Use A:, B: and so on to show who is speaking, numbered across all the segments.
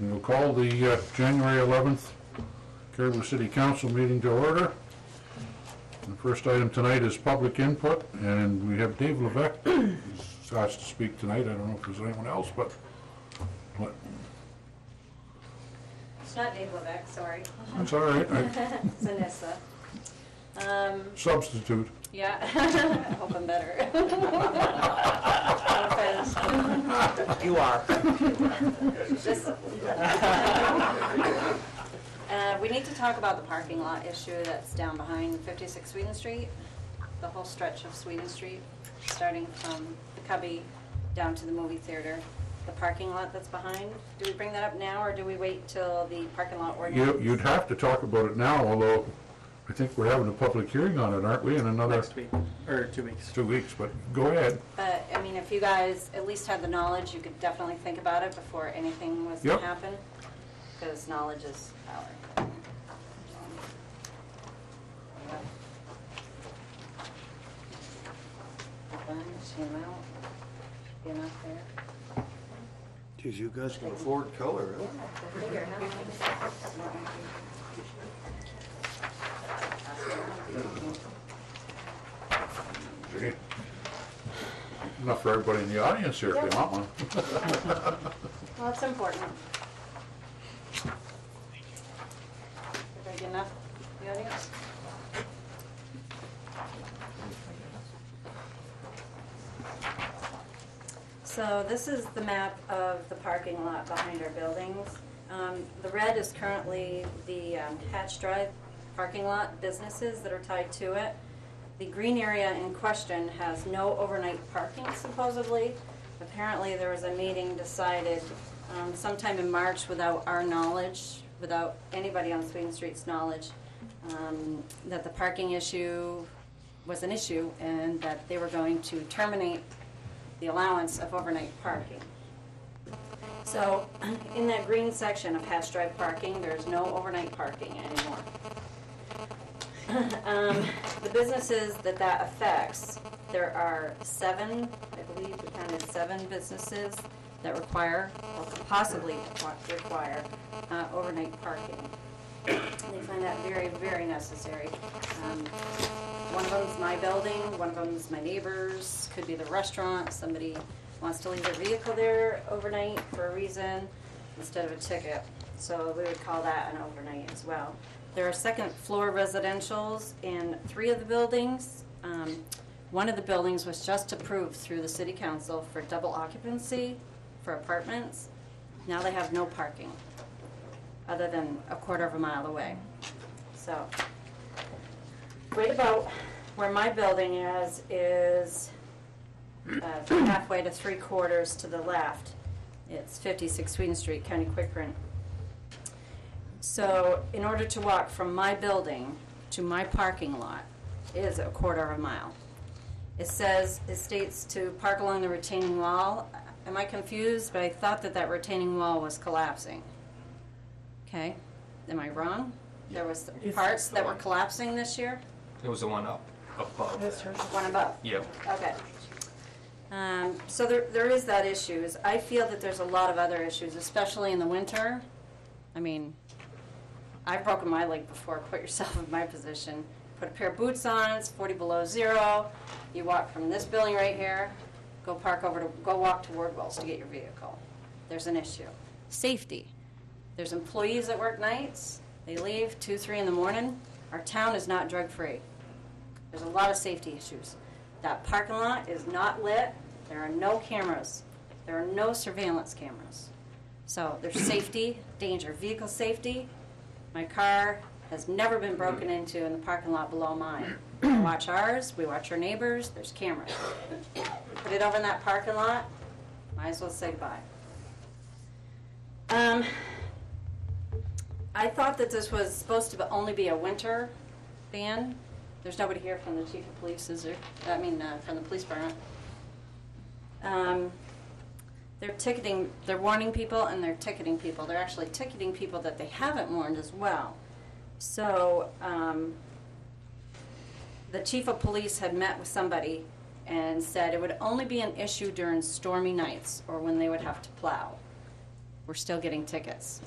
A: We'll call the January 11th Caribou City Council meeting to order. The first item tonight is public input, and we have Dave Levesque who's asked to speak tonight. I don't know if there's anyone else, but
B: It's not Dave Levesque, sorry.
A: that's all right.
B: It's Anissa.
A: Substitute.
B: Yeah, I hope I'm better. No offense.
C: You are.
B: We need to talk about the parking lot issue that's down behind 56 Sweden Street, the whole stretch of Sweden Street, starting from the Cubby down to the movie theater. The parking lot that's behind, do we bring that up now, or do we wait till the parking lot ordinance?
A: You'd have to talk about it now, although I think we're having a public hearing on it, aren't we, in another
C: Next week, or 2 weeks.
A: 2 weeks, but go ahead.
B: But, I mean, if you guys at least had the knowledge, you could definitely think about it before anything was to
A: Yep.
B: happen, because knowledge is power. Be enough there.
D: Geez, you guys can afford color, huh?
B: Figure,
A: Gee. Enough for everybody in the audience here if you want one.
B: Well, it's important. Everybody get enough, the audience? So this is the map of the parking lot behind our buildings. The red is currently the Hatch Drive parking lot, businesses that are tied to it. The green area in question has no overnight parking supposedly. Apparently there was a meeting decided sometime in March without our knowledge, without anybody on Sweden Street's knowledge, that the parking issue was an issue and that they were going to terminate the allowance of overnight parking. So in that green section of Hatch Drive parking, there's no overnight parking anymore. The businesses that affects, there are 7, I believe we counted 7 businesses that require, or could possibly require, overnight parking. They find that very, very necessary. One of them is my building, one of them is my neighbor's, could be the restaurant, somebody wants to leave their vehicle there overnight for a reason instead of a ticket. So we would call that an overnight as well. There are second floor residentials in 3 of the buildings. One of the buildings was just approved through the city council for double occupancy for apartments. Now they have no parking other than a quarter of a mile away. So right about where my building is halfway to 3/4 to the left. It's 56 Sweden Street, County Quikrun. So in order to walk from my building to my parking lot is a quarter of a mile. It states to park along the retaining wall. Am I confused? But I thought that retaining wall was collapsing. Okay, am I wrong? There was parts that were collapsing this year?
E: It was the one up above.
B: One above?
E: Yep.
B: Okay. So there is that issue. I feel that there's a lot of other issues, especially in the winter. I mean, I've broken my leg before. Put yourself in my position. Put a pair of boots on, it's 40 below zero. You walk from this building right here, go walk to Wardwell's to get your vehicle. There's an issue. Safety. There's employees that work nights. They leave 2, 3 in the morning. Our town is not drug-free. There's a lot of safety issues. That parking lot is not lit. There are no cameras. There are no surveillance cameras. So there's safety, danger, vehicle safety. My car has never been broken into in the parking lot below mine. We watch ours, we watch our neighbors, there's cameras. Put it over in that parking lot, might as well say goodbye. I thought that this was supposed to only be a winter ban. There's nobody here from the chief of police, is there? I mean, from the police department. They're ticketing, they're warning people and they're ticketing people. They're actually ticketing people that they haven't warned as well. So the chief of police had met with somebody and said it would only be an issue during stormy nights or when they would have to plow. we're still getting tickets.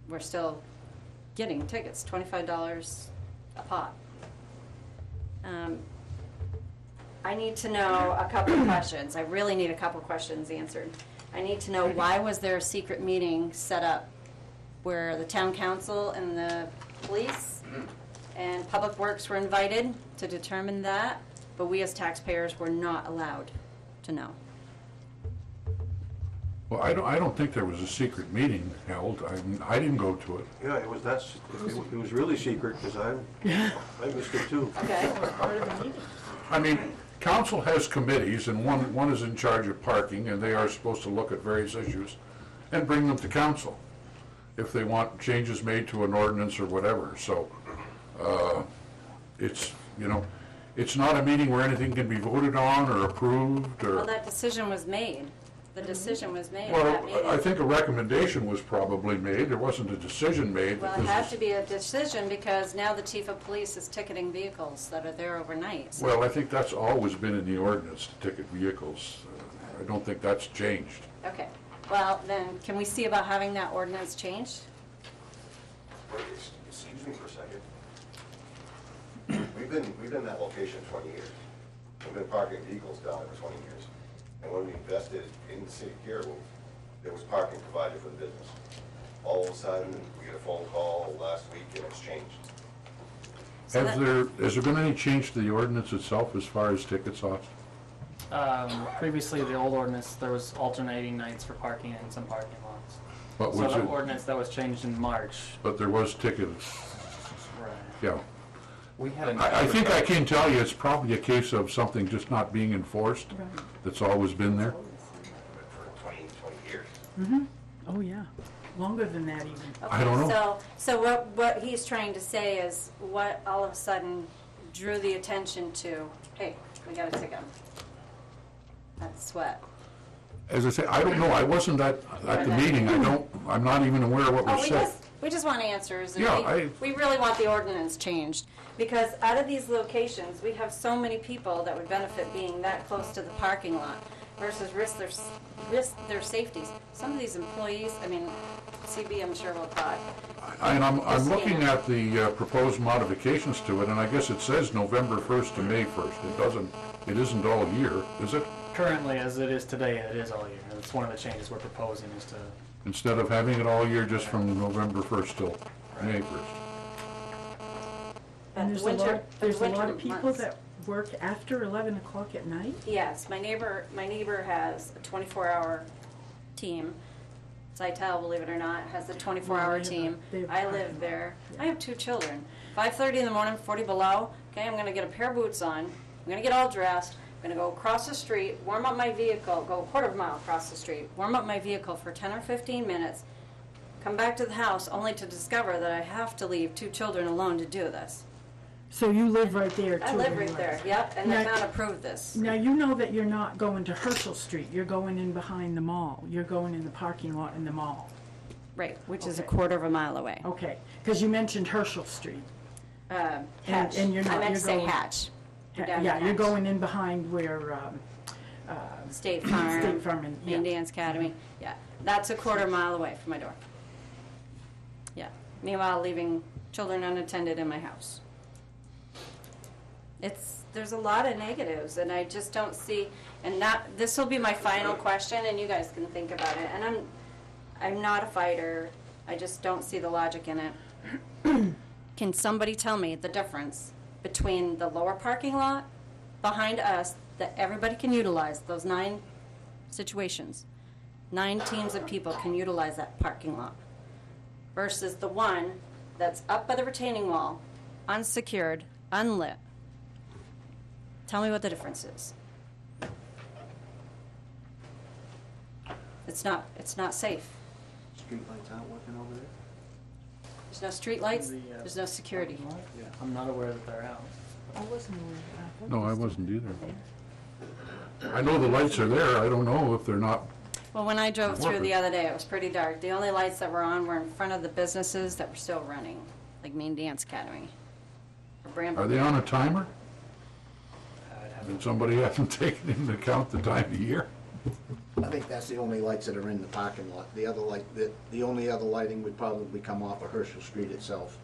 B: We're still getting tickets, $25 a pop. I need to know a couple of questions. I really need a couple of questions answered. I need to know, why was there a secret meeting set up where the town council and the police and Public Works were invited to determine that, but we as taxpayers were not allowed to know?
A: Well, I don't think there was a secret meeting held. I didn't go to it.
D: Yeah, it was really secret, because I missed it too.
B: Okay.
A: I mean, council has committees, and one is in charge of parking, and they are supposed to look at various issues and bring them to council if they want changes made to an ordinance or whatever. So, it's, it's not a meeting where anything can be voted on or approved or...
B: Well, that decision was made. The decision was made at that meeting.
A: Well, I think a recommendation was probably made. There wasn't a decision made.
B: Well, it had to be a decision because now the chief of police is ticketing vehicles that are there overnight. So
A: Well, I think that's always been in the ordinance, to ticket vehicles. I don't think that's changed.
B: Okay, well, then, can we see about having that ordinance changed?
F: Wait, excuse me for a second. We've been in that location 20 years. We've been parking vehicles down there for 20 years. And when we invested in the city of Caribou, there was parking provided for the business. All of a sudden, we get a phone call last week and it's changed.
B: So
A: Has there been any change to the ordinance itself as far as tickets off?
C: Previously, the old ordinance, there was alternating nights for parking in some parking lots.
A: What
C: So
A: was
C: the
A: it?
C: ordinance that was changed in March.
A: But there was tickets,
C: Right.
A: yeah.
E: We had an.
A: I think I can tell you it's probably a case of something just not being enforced. That's always been there.
F: For 20 years.
G: Oh, yeah. Longer than that even.
A: I don't know.
B: So what he's trying to say is, what all of a sudden drew the attention to, hey, we got a ticket. That's what.
A: As I say, I don't know. I wasn't at the meeting. I'm not even aware of what
B: Oh,
A: was said.
B: we just want answers. And
A: Yeah,
B: we really want the ordinance changed. Because out of these locations, we have so many people that would benefit being that close to the parking lot versus risk their safeties. Some of these employees, I mean, CB I'm sure will talk.
A: And I'm looking at the proposed modifications to it, and I guess it says November 1st to May 1st. It isn't all year, is it?
C: Currently, as it is today, it is all year. That's one of the changes we're proposing is to,
A: Instead of having it all year, just from November 1st till May 1st.
G: And
B: But
G: there's a lot
B: winter
G: of people
B: months.
G: that work after 11 o'clock at night?
B: Yes, my neighbor has a 24-hour team. Zytel, believe it or not, has a 24-hour team. I live there. I have 2 children. 5:30 in the morning, 40 below. Okay, I'm going to get a pair of boots on. I'm going to get all dressed. I'm going to go across the street, warm up my vehicle, go a quarter of a mile across the street, warm up my vehicle for 10 or 15 minutes, come back to the house only to discover that I have to leave 2 children alone to do this.
G: So you live right there, too?
B: I live right there, yep, and the
G: Now-
B: town approved this.
G: Now, you know that you're not going to Herschel Street. You're going in behind the mall. You're going in the parking lot in the mall.
B: Right, which is a
G: Okay.
B: quarter of a mile away.
G: Okay, because you mentioned Herschel Street.
B: Hatch.
G: and you're not-
B: I meant
G: you're
B: to say
G: going-
B: Hatch. We're down
G: Yeah,
B: in
G: you're
B: Hatch.
G: going in behind where,
B: State Farm.
G: State Farm and-
B: Main
G: yeah.
B: Dance Academy. Yeah, that's a quarter mile away from my door. Yeah. Meanwhile, leaving children unattended in my house. There's a lot of negatives, and I just don't see, and this will be my final question, and you guys can think about it. And I'm not a fighter. I just don't see the logic in it. Can somebody tell me the difference between the lower parking lot behind us that everybody can utilize, those 9 situations, 9 teams of people can utilize that parking lot, versus the one that's up by the retaining wall, unsecured, unlit? Tell me what the difference is. It's not safe.
D: Street lights aren't working over there?
B: There's no street lights,
C: The,
B: there's no security.
C: I'm not aware that they're out.
G: I wasn't aware of that.
A: No, I wasn't either. I know the lights are there. I don't know if they're not.
B: Well, when I drove through the other day, it was pretty dark. The only lights that were on were in front of the businesses that were still running, like Main Dance Academy. Or Bramble.
A: Are they on a timer?
C: I'd have
A: And somebody hasn't taken into account the time of year?
H: I think that's the only lights that are in the parking lot. The other light, the only other lighting would probably come off of Herschel Street itself.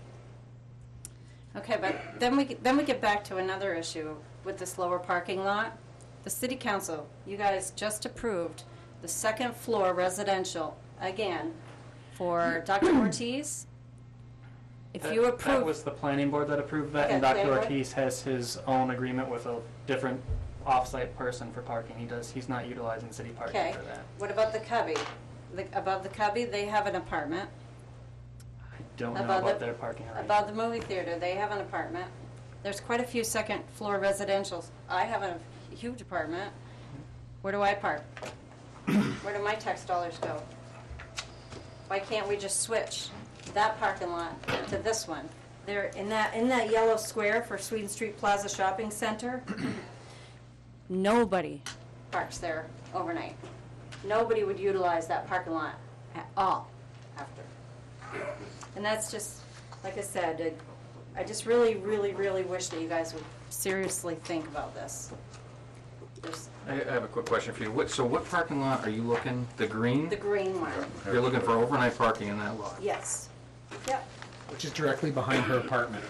B: Okay, but then we get back to another issue with this lower parking lot. The city council, you guys just approved the second floor residential, again, for Dr. Ortiz. If you
C: That
B: approve,
C: was the planning board that approved that, and
B: Okay,
C: Dr.
B: planning board.
C: Ortiz has his own agreement with a different off-site person for parking. He's not utilizing city parking
B: okay,
C: for that.
B: what about the cubby? Above the cubby, they have an apartment.
C: I don't know
B: Above
C: about
B: the-
C: their parking arrangement.
B: Above the movie theater, they have an apartment. There's quite a few second floor residentials. I have a huge apartment. Where do I park? Where do my tax dollars go? Why can't we just switch that parking lot to this one? There, in that yellow square for Sweden Street Plaza Shopping Center, nobody parks there overnight. Nobody would utilize that parking lot at all after. And that's just, like I said, I just really, really, really wish that you guys would seriously think about this. There's
E: I have a quick question for you. So what parking lot are you looking, the green?
B: the green one,
E: You're looking for overnight parking in that lot?
B: yes. Yep.
I: Which is directly behind her apartment.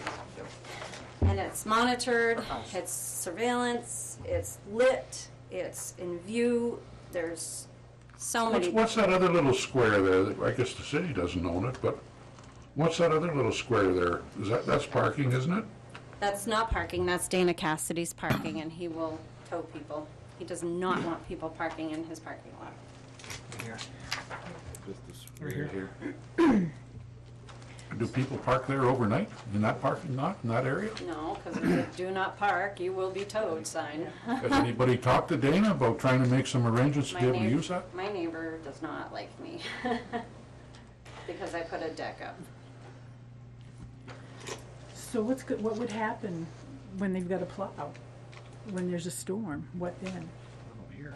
B: And it's monitored, it's surveillance, it's lit, it's in view, there's so many.
A: What's that other little square there? I guess the city doesn't own it, but what's that other little square there? That's parking, isn't it?
B: That's not parking, that's Dana Cassidy's parking, and he will tow people. He does not want people parking in his parking lot.
E: Here.
I: Right here.
A: Do people park there overnight in that parking lot, in that area?
B: No, because if you do not park, you will be towed sign.
A: Has anybody talked to Dana about trying to make some arrangements to be able to use that?
B: My neighbor does not like me because I put a deck up.
G: So what would happen when they've got to plow? When there's a storm, what then?
I: Oh, here.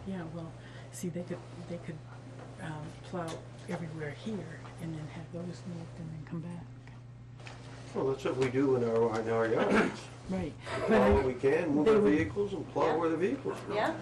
G: Yeah, well, see, they could plow everywhere here and then have those moved and then come back.
D: Well, that's what we do in our yards.
G: Right.
D: Plow what we can, move
G: they
D: our
G: would-
D: vehicles and plow where the vehicles go.
B: Yeah,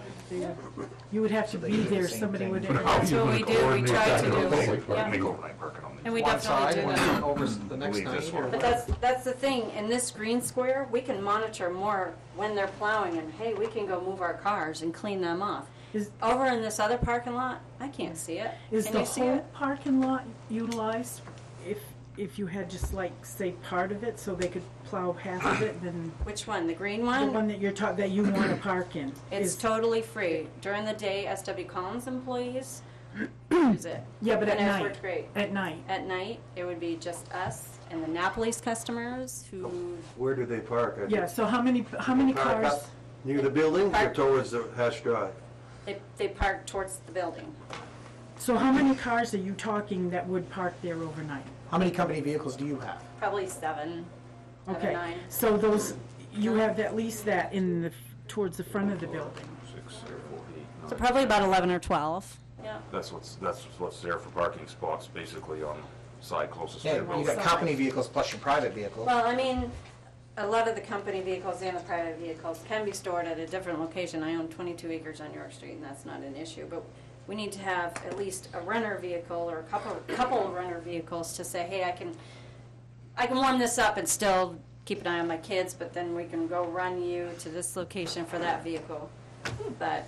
G: You would have to
H: they
G: be
H: do the
G: there,
H: same
G: somebody
H: thing.
G: would.
B: That's what we do, we
A: Coordinate
B: try
A: that
B: to
A: in the
B: do.
A: public
B: Yeah.
A: parking.
B: And we
I: One
B: definitely
I: side,
B: do
I: one
B: that.
I: over the next night. or-
B: But that's the thing, in this green square, we can monitor more when they're plowing and, hey, we can go move our cars and clean them off.
G: Is-
B: Over in this other parking lot, I can't see it.
G: Is
B: Can
G: the
B: you see
G: whole
B: it?
G: parking lot utilized if you had just like, say, part of it, so they could plow half of it, then
B: Which one, the green
G: the
B: one?
G: one that that you want to park in?
B: It's
G: is-
B: totally free. During the day, SW Collins employees use it.
G: Yeah, but at
B: And it's
G: night.
B: worked great.
G: At night.
B: At night, it would be just us and the Napoli's customers who,
D: Where do they park?
G: Yeah, so how many
D: Park
G: cars?
D: up near the building or
B: Park-
D: towards the Hatch Drive?
B: they park towards the building.
G: So how many cars are you talking that would park there overnight?
H: How many company vehicles do you have?
B: Probably seven,
G: Okay,
B: 9.
G: so you have at least that towards the front of the building.
B: So probably about 11 or 12. Yeah.
J: That's what's there for parking spots, basically on side closest to
H: Yeah,
J: the
H: you
J: building.
H: got company vehicles plus your private vehicles.
B: Well, I mean, a lot of the company vehicles and the private vehicles can be stored at a different location. I own 22 acres on York Street, and that's not an issue, but we need to have at least a runner vehicle or a couple of runner vehicles to say, hey, I can warm this up and still keep an eye on my kids, but then we can go run you to this location for that vehicle. But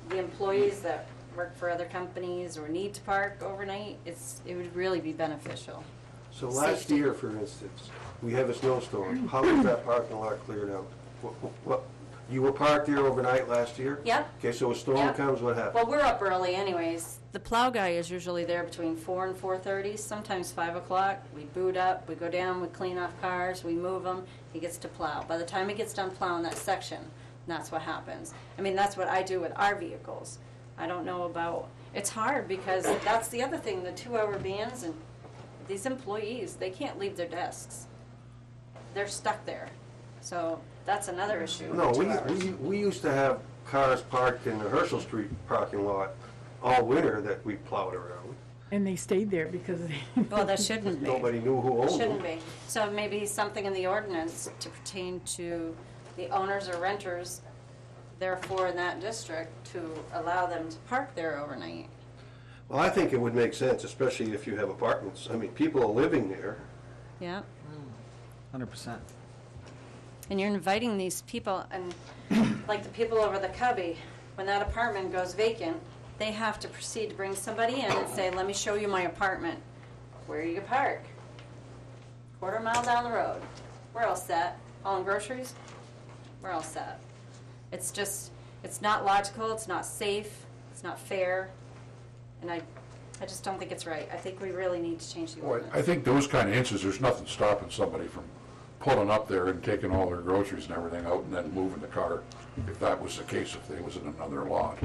B: the employees that work for other companies or need to park overnight, it would really be beneficial.
D: So last
B: Safety.
D: year, for instance, we have a snowstorm. How was that parking lot cleared out? What, you were parked there overnight last year?
B: Yep.
D: Okay, so a storm
B: Yep.
D: comes, what happens?
B: Well, we're up early anyways. The plow guy is usually there between 4 and 4:30, sometimes 5 o'clock. We boot up, we go down, we clean off cars, we move them, he gets to plow. By the time he gets done plowing that section, that's what happens. I mean, that's what I do with our vehicles. I don't know about, it's hard because that's the other thing, the 2-hour bans and these employees, they can't leave their desks. They're stuck there. So that's another issue.
D: No,
B: 2 hours.
D: we used to have cars parked in the Herschel Street parking lot all winter that we plowed around.
G: And they stayed there because
B: Well, that shouldn't be.
D: Nobody knew who owned them.
B: Shouldn't be. So maybe something in the ordinance to pertain to the owners or renters therefore in that district to allow them to park there overnight.
D: Well, I think it would make sense, especially if you have apartments. I mean, people are living there.
B: Yeah.
I: 100%.
B: And you're inviting these people, and like the people over the Cubby, when that apartment goes vacant, they have to proceed to bring somebody in and say, let me show you my apartment. Where you can park. Quarter mile down the road. We're all set. Hauling groceries? We're all set. It's just, it's not logical, it's not safe, it's not fair, and I just don't think it's right. I think we really need to change the
A: Well,
B: ordinance.
A: I think those kind of instances, there's nothing stopping somebody from pulling up there and taking all their groceries and everything out and then moving the car, if that was the case, if they was in another lot.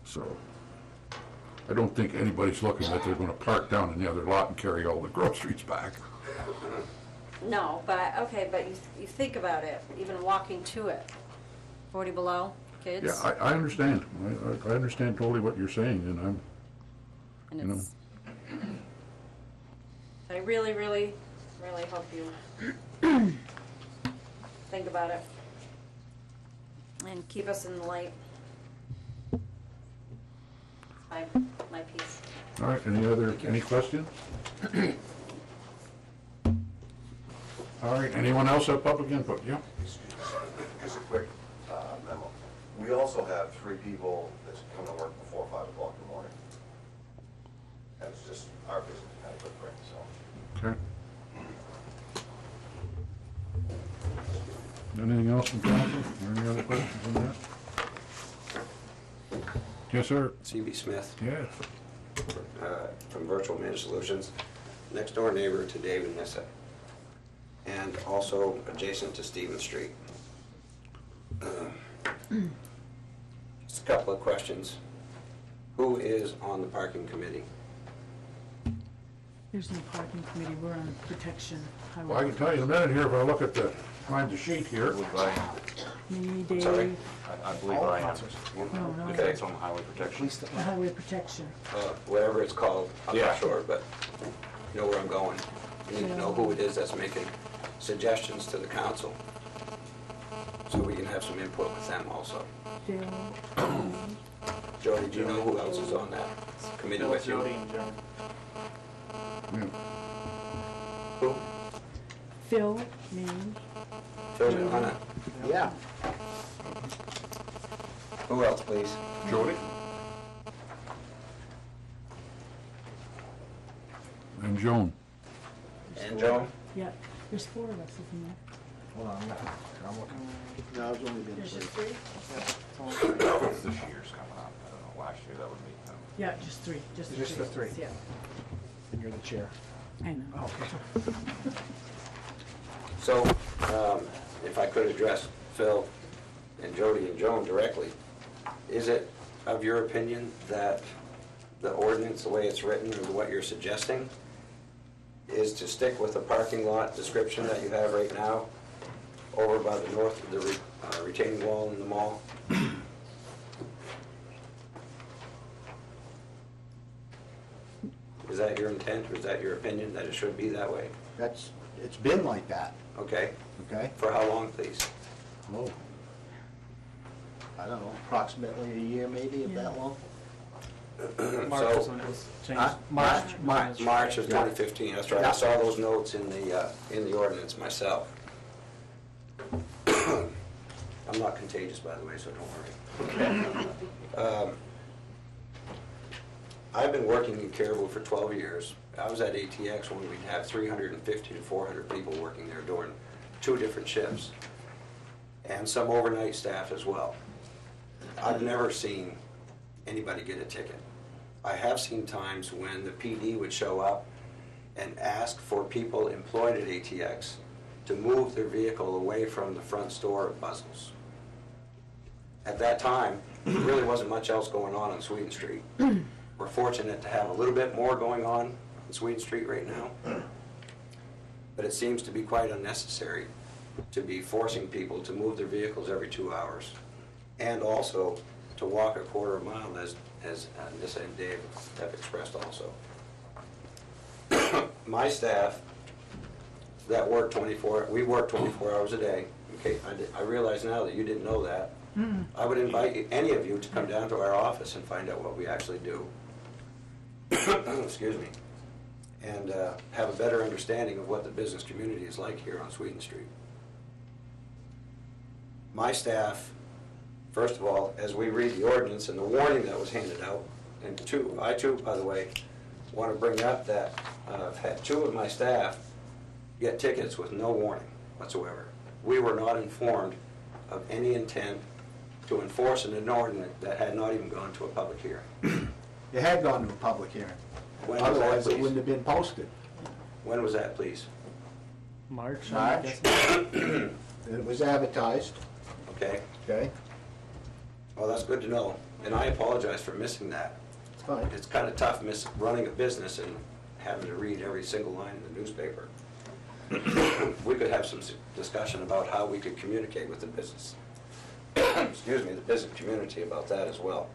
A: So, I don't think anybody's looking that they're gonna park down in the other lot and carry all the groceries back.
B: No, but, okay, but you think about it, even walking to it. 40 below, kids.
A: Yeah, I understand. I understand totally what you're saying, and I'm,
B: And
A: you know.
B: it's, I really, really, really hope you think about it and keep us in the light. My piece.
A: All right, any questions? All right, anyone else have public input? Yeah?
F: Just a quick memo. We also have 3 people that come to work before 5 o'clock in the morning. That's just our business kind of footprint, so.
A: Okay. Anything else from council, or any other questions on that? Yes, sir.
K: C.B. Smith,
A: Yes.
K: from Virtual Managed Solutions, next door neighbor to David Nissa, and also adjacent to Stevens Street. Just a couple of questions. Who is on the parking committee?
G: There's no parking committee, we're on protection.
A: Well, I can tell you in a minute here, if I look at find the sheet here.
G: Me,
K: I'm sorry?
G: Dave,
J: I believe I am.
G: no,
J: Okay, it's on highway protection.
G: the highway protection.
K: Whatever it's called, I'm
J: Yeah.
K: not sure, but you know where I'm going. You need to know who it is that's making suggestions to the council, so we can have some input with them also.
G: Phil,
K: Jody, do you know who else is on that committee with you?
C: Jody and Joan.
A: Yeah.
K: Who?
G: Phil, me,
K: Phil Johanna.
H: Yeah.
K: Who else, please?
A: Jody? And Joan.
K: And Joan?
G: yeah, there's 4 of us, isn't there?
I: Hold on, I'm looking.
H: No, it's only been
G: There's
H: 3.
G: just 3?
J: This year's coming up. I don't know, last year that would be.
G: Yeah, just 3, just the 3.
I: Just the 3.
G: Yeah,
I: And you're the chair.
G: I know.
I: Okay.
K: So, if I could address Phil and Jody and Joan directly, is it of your opinion that the ordinance, the way it's written, or what you're suggesting, is to stick with the parking lot description that you have right now over by the north of the retaining wall in the mall? Is that your intent, or is that your opinion, that it should be that way?
H: It's been like that,
K: Okay,
H: okay?
K: for how long, please?
H: Oh. I don't know, approximately a year maybe, if that long?
C: March is when it was changed.
H: Huh? March.
K: March of
H: Yeah.
K: 2015, that's right. I
H: Yeah.
K: saw those notes in the ordinance myself. I'm not contagious, by the way, so don't worry. I've been working in Caribou for 12 years. I was at ATX when we'd have 350 to 400 people working there during 2 different shifts, and some overnight staff as well. I've never seen anybody get a ticket. I have seen times when the PD would show up and ask for people employed at ATX to move their vehicle away from the front store of Buzzles. At that time, there really wasn't much else going on Sweden Street. We're fortunate to have a little bit more going on Sweden Street right now, but it seems to be quite unnecessary to be forcing people to move their vehicles every 2 hours, and also to walk a quarter mile, as Nissa and Dave have expressed also. My staff that work we work 24 hours a day. Okay, I realize now that you didn't know that, I would invite any of you to come down to our office and find out what we actually do. Excuse me. And have a better understanding of what the business community is like here on Sweden Street. My staff, first of all, as we read the ordinance and the warning that was handed out, and I too, by the way, want to bring up that I've had 2 of my staff get tickets with no warning whatsoever. We were not informed of any intent to enforce an ordinance that had not even gone to a public hearing.
H: You had gone to a public hearing.
K: When was that,
H: Otherwise, it
K: please?
H: wouldn't have been posted.
K: When was that, please?
C: March.
H: March.
C: I guess.
H: It was advertised,
K: Okay,
H: okay?
K: well, that's good to know, and I apologize for missing that.
H: It's fine.
K: It's kind of tough running a business and having to read every single line in the newspaper. We could have some discussion about how we could communicate with the business, excuse me, the business community about that as well.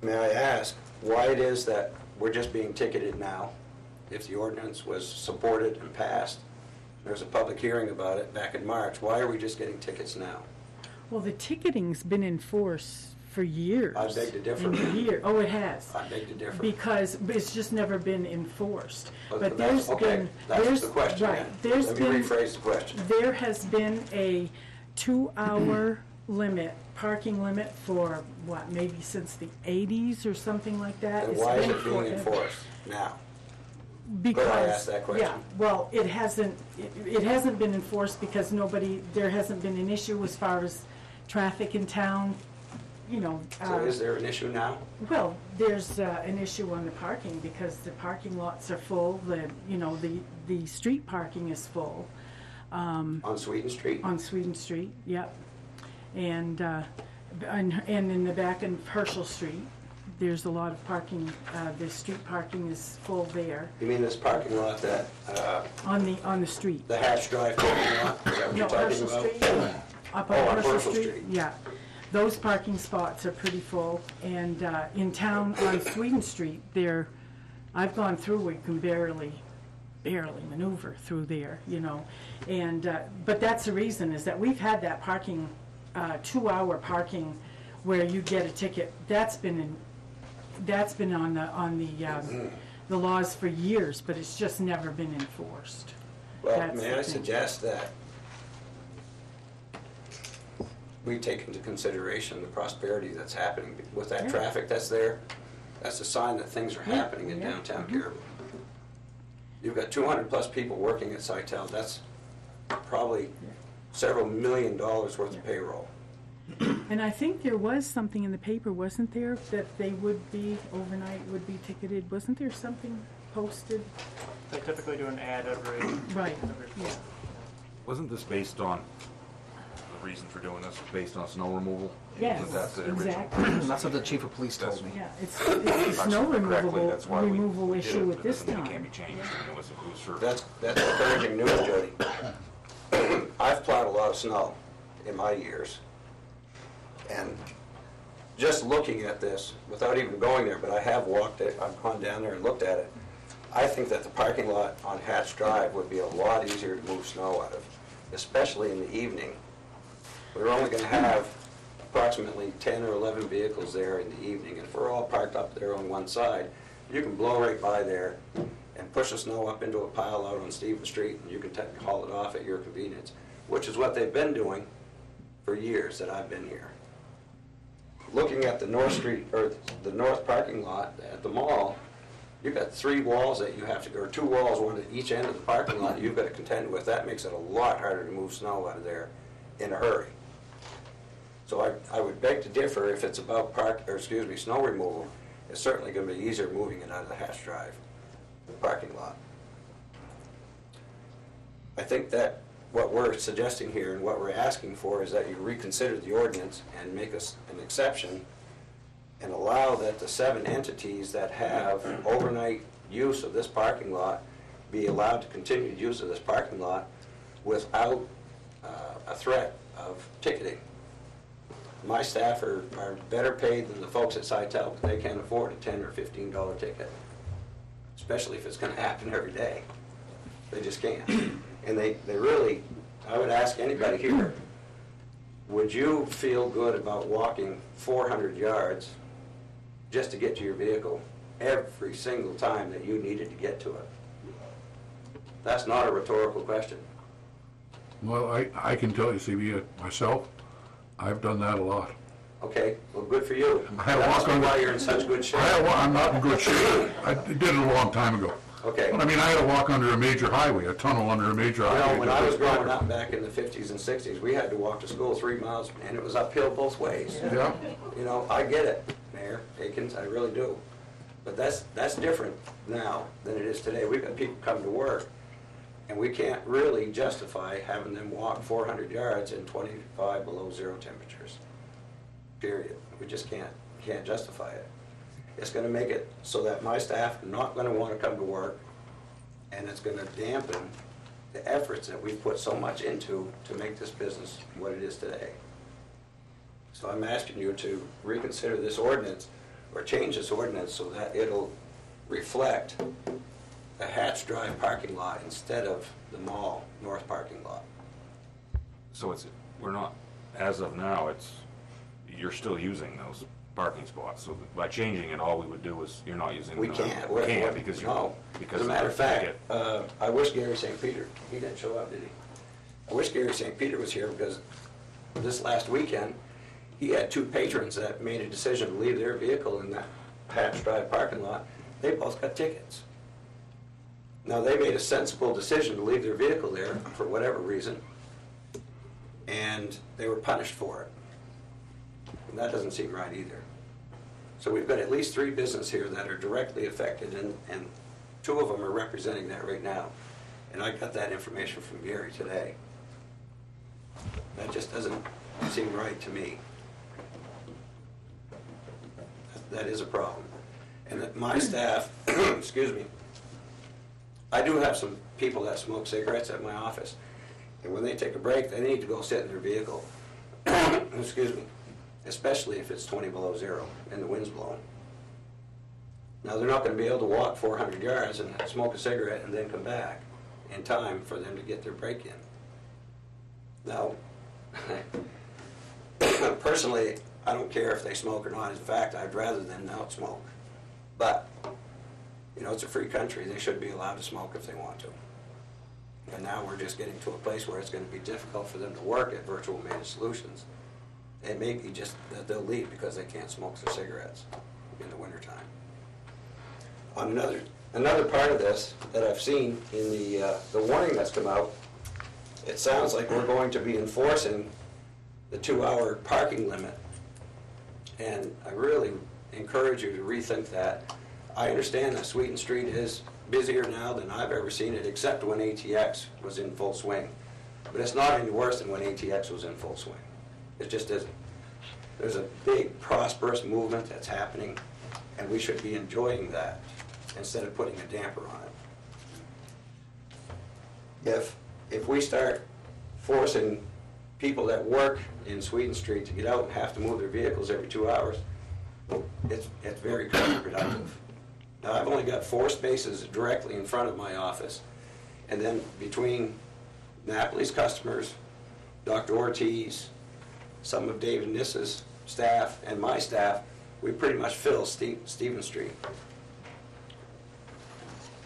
K: May I ask why it is that we're just being ticketed now? If the ordinance was supported and passed, there's a public hearing about it back in March, why are we just getting tickets now?
G: Well, the ticketing's been in force for years.
K: I beg to differ.
G: Oh, it has.
K: I beg to differ.
G: Because it's just never been enforced. But
K: that's-
G: there's
K: okay,
G: been,
K: that's the question
G: right,
K: then.
G: there's
K: Let me
G: been,
K: rephrase the question.
G: there has been a 2-hour limit, parking limit for, what, maybe since the 80s or something like that.
K: Then
G: It's
K: why is
G: been
K: it being
G: forever.
K: enforced now?
G: Because,
K: Could I ask that question?
G: yeah, well, it hasn't been enforced because there hasn't been an issue as far as traffic in town, you know.
K: So is there an issue now?
G: Well, there's an issue on the parking because the parking lots are full, the street parking is full.
K: On Sweden Street?
G: On Sweden Street, yep. And in the back of Herschel Street, there's a lot of parking, the street parking is full there,
K: You mean this parking lot that,
G: on the street.
K: the Hatch Drive parking lot? Is that what
G: No,
K: you're talking
G: Herschel
K: about?
G: Street, up
K: Oh,
G: on
K: on
G: Herschel
K: Herschel
G: Street.
K: Street.
G: Yeah, those parking spots are pretty full, and in town on Sweden Street, I've gone through, we can barely maneuver through there, you know, and, but that's the reason, is that we've had that parking, 2-hour parking where you get a ticket, that's been on the laws for years, but it's just never been enforced.
K: Well,
G: That's
K: may
G: the
K: I
G: thing.
K: suggest that we take into consideration the prosperity that's happening with that
G: Yeah.
K: traffic that's there? That's a sign that things are
G: Yeah,
K: happening in
G: yeah.
K: downtown Caribou. You've got 200-plus people working at Sitel. That's probably several $1 million worth of payroll.
G: And I think there was something in the paper, wasn't there, that they would be, overnight would be ticketed? Wasn't there something posted?
C: They typically do an ad every.
G: Right,
C: every
G: yeah.
J: Wasn't this based on, the reason for doing this was based on snow removal?
G: Yes,
J: Was that the original?
G: exactly.
I: That's what the chief of police told me.
G: Yeah, it's
J: If
G: the
J: I
G: snow
J: remember correctly, that's why we
G: removal
J: did it,
G: issue
J: but
G: at this
J: doesn't mean it can't
G: time.
J: be changed. I mean, it was for.
K: That's encouraging news, Jody. I've plowed a lot of snow in my years. And just looking at this, without even going there, but I have walked it, I've gone down there and looked at it, I think that the parking lot on Hatch Drive would be a lot easier to move snow out of, especially in the evening. We're only going to have approximately 10 or 11 vehicles there in the evening, and if we're all parked up there on one side, you can blow right by there and push the snow up into a pile out on Stephen Street, and you can haul it off at your convenience, which is what they've been doing for years that I've been here. Looking at the North Street, or the north parking lot at the mall, you've got 3 walls that you have to, or 2 walls, one at each end of the parking lot you've got to contend with. That makes it a lot harder to move snow out of there in a hurry. So I would beg to differ if it's about snow removal. It's certainly going to be easier moving it out of the Hatch Drive parking lot. I think that what we're suggesting here and what we're asking for is that you reconsider the ordinance and make us an exception and allow that the 7 entities that have overnight use of this parking lot be allowed to continue use of this parking lot without a threat of ticketing. My staff are better paid than the folks at Sitel, but they can't afford a $10 or $15 ticket, especially if it's going to happen every day. They just can't. And they really, I would ask anybody here would you feel good about walking 400 yards just to get to your vehicle every single time that you needed to get to it? That's not a rhetorical question.
A: Well, I can tell you, CB, myself, I've done that a lot.
K: Okay, well, good for you.
A: I had to
K: That's
A: walk on
K: why
A: the-
K: you're in such good shape.
A: I'm not in good shape. I did it a long time ago.
K: Okay.
A: But I mean, I had to walk under a major highway, a tunnel under a major
K: You
A: highway.
K: know, when I was growing up back in the 50s and 60s, we had to walk to school 3 miles, and it was uphill both ways.
A: Yeah,
K: You know, I get it, Mayor Akins, I really do. But that's different now than it is today. We've got people come to work, and we can't really justify having them walk 400 yards in 25 below zero temperatures. Period. We just can't justify it. It's gonna make it so that my staff are not gonna wanna come to work, and it's gonna dampen the efforts that we've put so much into to make this business what it is today. So I'm asking you to reconsider this ordinance, or change this ordinance so that it'll reflect the Hatch Drive parking lot instead of the mall north parking lot.
J: So we're not, as of now, you're still using those parking spots. So by changing it, all we would do is, you're not using them.
K: We can't.
J: We can't because you're.
K: No.
J: Because
K: As a matter of
J: the
K: fact,
J: ticket.
K: I wish Gary St. Peter, he didn't show up, did he? I wish Gary St. Peter was here because this last weekend, he had 2 patrons that made a decision to leave their vehicle in that Hatch Drive parking lot. They both got tickets. Now, they made a sensible decision to leave their vehicle there for whatever reason, and they were punished for it. And that doesn't seem right either. So we've got at least 3 businesses here that are directly affected, and 2 of them are representing that right now. And I got that information from Gary today. That just doesn't seem right to me. That is a problem. And that my staff, excuse me, I do have some people that smoke cigarettes at my office. And when they take a break, they need to go sit in their vehicle. Excuse me. Especially if it's 20 below zero and the wind's blowing. Now, they're not going to be able to walk 400 yards and smoke a cigarette and then come back in time for them to get their break in. Now, personally, I don't care if they smoke or not. In fact, I'd rather them not smoke. But, you know, it's a free country. They should be allowed to smoke if they want to. And now we're just getting to a place where it's going to be difficult for them to work at Virtual Maintenance Solutions. It may be just that they'll leave because they can't smoke their cigarettes in the wintertime. On another part of this that I've seen in the warning that's come out, it sounds like we're going to be enforcing the 2-hour parking limit. And I really encourage you to rethink that. I understand that Sweeten Street is busier now than I've ever seen it, except when ATX was in full swing. But it's not any worse than when ATX was in full swing. It just isn't. There's a big, prosperous movement that's happening, and we should be enjoying that instead of putting a damper on it. If we start forcing people that work in Sweeten Street to get out and have to move their vehicles every 2 hours, it's very counterproductive. Now, I've only got 4 spaces directly in front of my office, and then between Napoli's customers, Dr. Ortiz, some of David Nissa's staff, and my staff, we pretty much fill Stevens Street.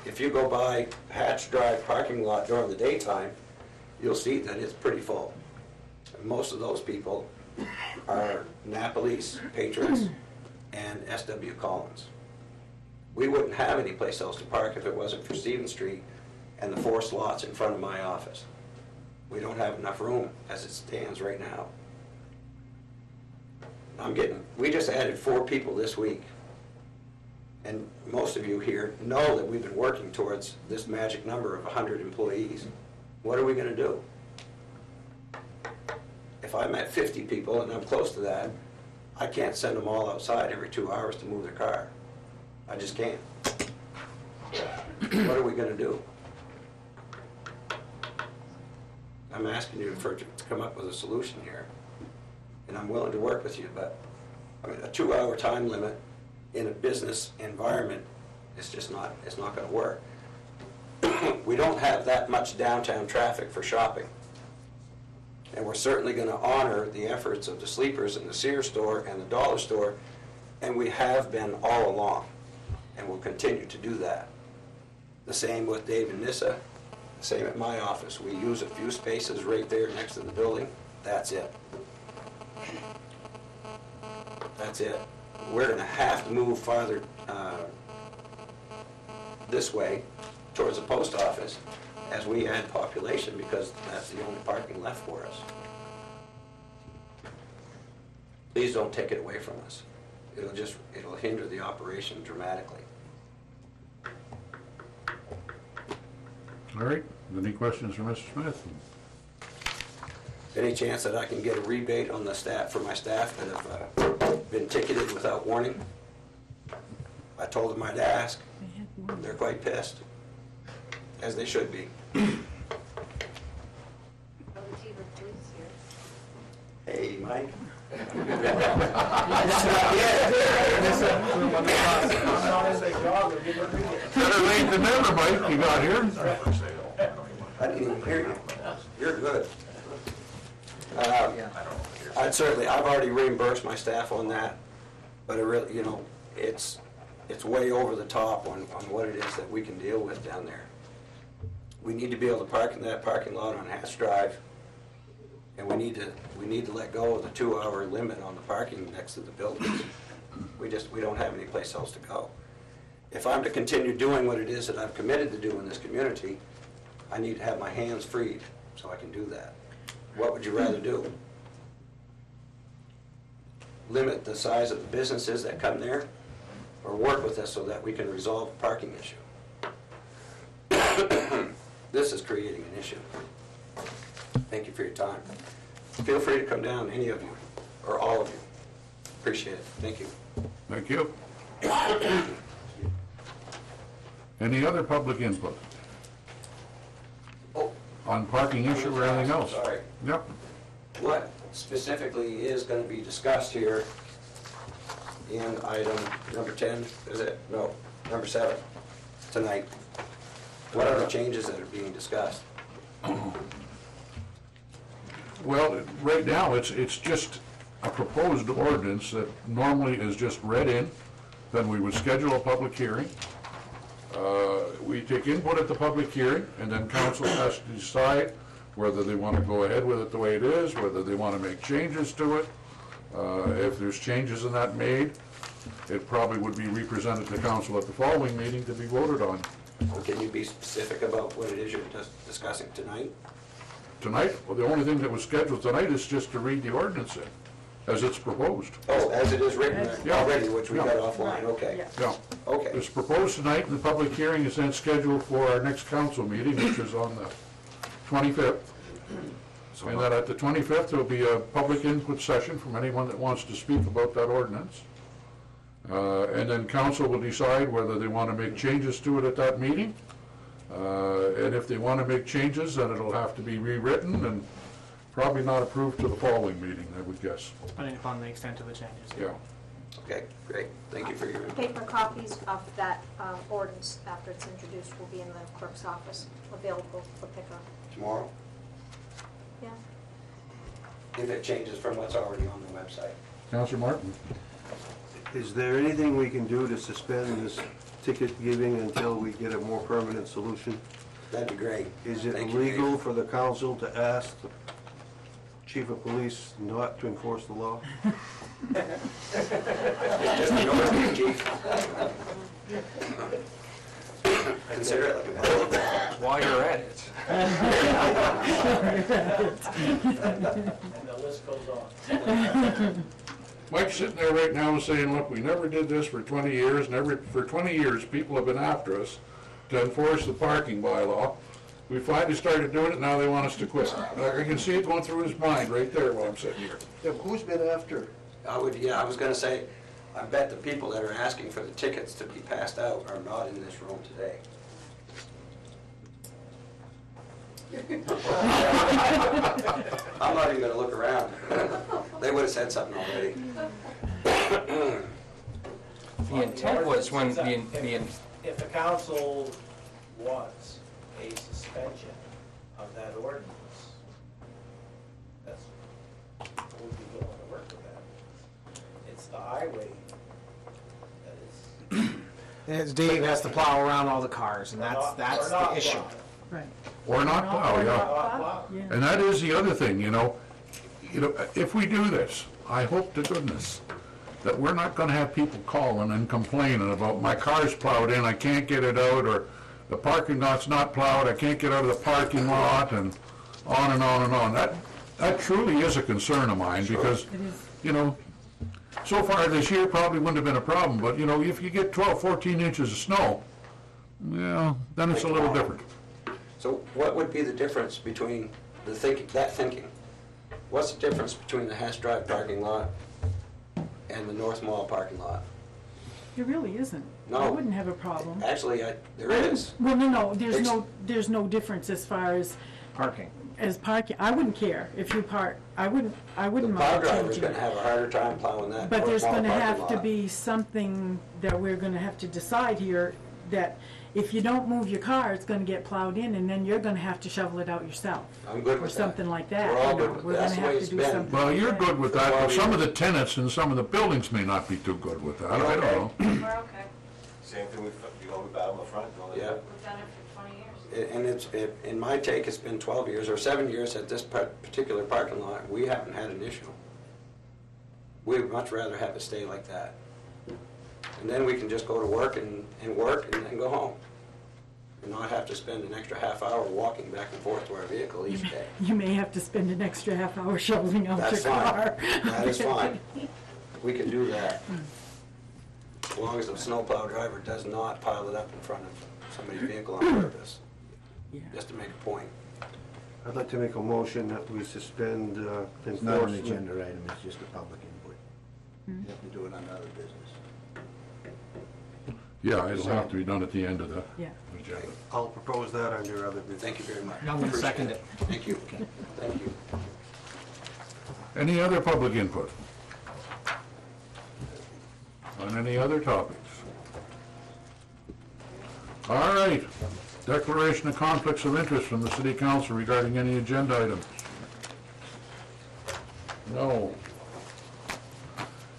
K: If you go by Hatch Drive parking lot during the daytime, you'll see that it's pretty full. Most of those people are Napoli's patrons and S.W. Collins. We wouldn't have any place else to park if it wasn't for Stevens Street and the 4 slots in front of my office. We don't have enough room as it stands right now. We just added 4 people this week. And most of you here know that we've been working towards this magic number of 100 employees. What are we going to do? If I'm at 50 people and I'm close to that, I can't send them all outside every 2 hours to move their car. I just can't. What are we going to do? I'm asking you to come up with a solution here. And I'm willing to work with you, but I mean, a 2-hour time limit in a business environment is just not, it's not going to work. We don't have that much downtown traffic for shopping. And we're certainly going to honor the efforts of the Sleepers and the Sears store and the Dollar store, and we have been all along, and we'll continue to do that. The same with Dave and Nissa, the same at my office. We use a few spaces right there next to the building. That's it. That's it. We're going to have to move farther this way towards the post office as we add population, because that's the only parking left for us. Please don't take it away from us. It'll hinder the operation dramatically.
A: All right, any questions for Mr. Smith?
K: Any chance that I can get a rebate on the staff, for my staff that have been ticketed without warning? I told them I'd ask. They're quite pissed, as they should be. Hey, Mike.
A: Better late than never, Mike, you got here.
K: I didn't even hear you. You're good. I've already reimbursed my staff on that, but it really, it's way over the top on what it is that we can deal with down there. We need to be able to park in that parking lot on Hatch Drive, and we need to let go of the 2-hour limit on the parking next to the buildings. We don't have any place else to go. If I'm to continue doing what it is that I've committed to do in this community, I need to have my hands freed so I can do that. What would you rather do? Limit the size of the businesses that come there, or work with us so that we can resolve the parking issue? This is creating an issue. Thank you for your time. Feel free to come down, any of you, or all of you. Appreciate it. Thank you.
A: Thank you. Any other public input
K: Oh,
A: on parking issue or anything else?
K: sorry.
A: Yep.
K: What specifically is going to be discussed here in item number 10, is it? No, number 7, tonight? What are the changes that are being discussed?
A: Well, right now, it's just a proposed ordinance that normally is just read in, then we would schedule a public hearing. We take input at the public hearing, and then council has to decide whether they want to go ahead with it the way it is, whether they want to make changes to it. If there's changes in that made, it probably would be represented to council at the following meeting to be voted on.
K: Or can you be specific about what it is you're discussing tonight?
A: Tonight, well, the only thing that was scheduled tonight is just to read the ordinance in, as it's proposed.
K: Oh, as it is written
A: Yeah.
K: already, which we got
A: Yeah.
K: offline, okay.
A: Yeah.
K: Okay.
A: It's proposed tonight, and the public hearing is then scheduled for our next council meeting, which is on the 25th. And then at the 25th, there'll be a public input session from anyone that wants to speak about that ordinance. And then council will decide whether they want to make changes to it at that meeting. And if they want to make changes, then it'll have to be rewritten and probably not approved to the following meeting, I would guess.
C: Depending upon the extent of the changes.
A: Yeah.
K: Okay, great. Thank you for your input.
L: Paper copies of that ordinance after it's introduced will be in the clerk's office, available for pickup.
K: Tomorrow,
L: Yeah.
K: if it changes from what's already on the website.
A: Councilor Martin?
D: Is there anything we can do to suspend this ticket giving until we get a more permanent solution?
K: That'd be great.
D: Is it
K: Thank you, Dave.
D: legal for the council to ask the chief of police not to enforce the law?
K: Just an order, Chief. Consider it like a bill.
E: While you're at it.
I: And the list goes on.
A: Mike's sitting there right now saying, look, we never did this for 20 years, and for 20 years, people have been after us to enforce the parking bylaw. We finally started doing it, now they want us to quit. I can see it going through his mind right there while I'm sitting here.
D: Yeah, who's been after?
K: I was gonna say, I bet the people that are asking for the tickets to be passed out are not in this room today. I'm not even gonna look around. They would've said something already.
E: The intent was when
I: If the council wants a suspension of that ordinance, that's driveway. That is.
M: As Dave has to plow around all the cars, and
I: Or
M: that's
I: not
M: the issue.
I: plowed.
G: Right.
A: Or not plow,
G: Or
A: yeah.
G: not plow, yeah.
A: And that is the other thing, you know, if we do this, I hope to goodness that we're not gonna have people calling and complaining about my car's plowed in, I can't get it out, or the parking lot's not plowed, I can't get out of the parking lot, and on and on and on. That truly is a concern of mine, because,
G: It is.
A: you know, so far this year probably wouldn't have been a problem, but, you know, if you get 12, 14 inches of snow, well, then it's a little different.
K: So what would be the difference between that thinking? What's the difference between the Hess Drive parking lot and the North Mall parking lot?
G: There really isn't.
K: No.
G: I wouldn't have a problem.
K: Actually, there is.
G: Well, no,
K: It's-
G: there's no difference as far as
M: Parking.
G: parking. I wouldn't care if you park, I wouldn't
K: The
G: mind
K: plow driver's
G: changing
K: gonna
G: it.
K: have a harder time plowing that
G: But
K: North
G: there's
K: Mall
G: gonna
K: parking
G: have to
K: lot.
G: be something that we're gonna have to decide here, that if you don't move your car, it's gonna get plowed in, and then you're gonna have to shovel it out yourself.
K: I'm good
G: Or
K: with that.
G: something like that.
K: We're all
G: you know.
K: good with
G: We're
K: that. That's
G: gonna
K: the way
G: have
K: it's
G: to do
K: been.
G: something.
A: Well,
G: like
A: you're
G: that.
A: good with that, but some of the tenants and some of the buildings may not be too good with that, I don't know.
B: We're okay.
F: Same thing with, you know, we battle in the front and all that.
K: Yeah.
B: We've done it for 20 years.
K: And in my take, it's been 12 years or 7 years at this particular parking lot. We haven't had an issue. We'd much rather have it stay like that. And then we can just go to work and work and then go home. And not have to spend an extra half hour walking back and forth to our vehicle each day.
G: You may have to spend an extra half hour shoveling out
K: That's
G: your
K: fine.
G: car.
K: That is fine. We can do that. As long as the snowplow driver does not pile it up in front of somebody's vehicle on purpose,
G: Yeah.
K: just to make a point.
D: I'd like to make a motion that we suspend
H: It's not an
D: enforcement.
H: agenda item, it's just a public input. You have to do it under other business.
A: Yeah, it'll have to be done at the end of the
G: Yeah.
A: agenda.
D: I'll propose that under other business.
K: Thank you very much.
M: I'm gonna
K: Appreciate
M: second it.
K: Thank you. Thank you.
A: Any other public input? On any other topics? All right, declaration of conflicts of interest from the city council regarding any agenda items. No.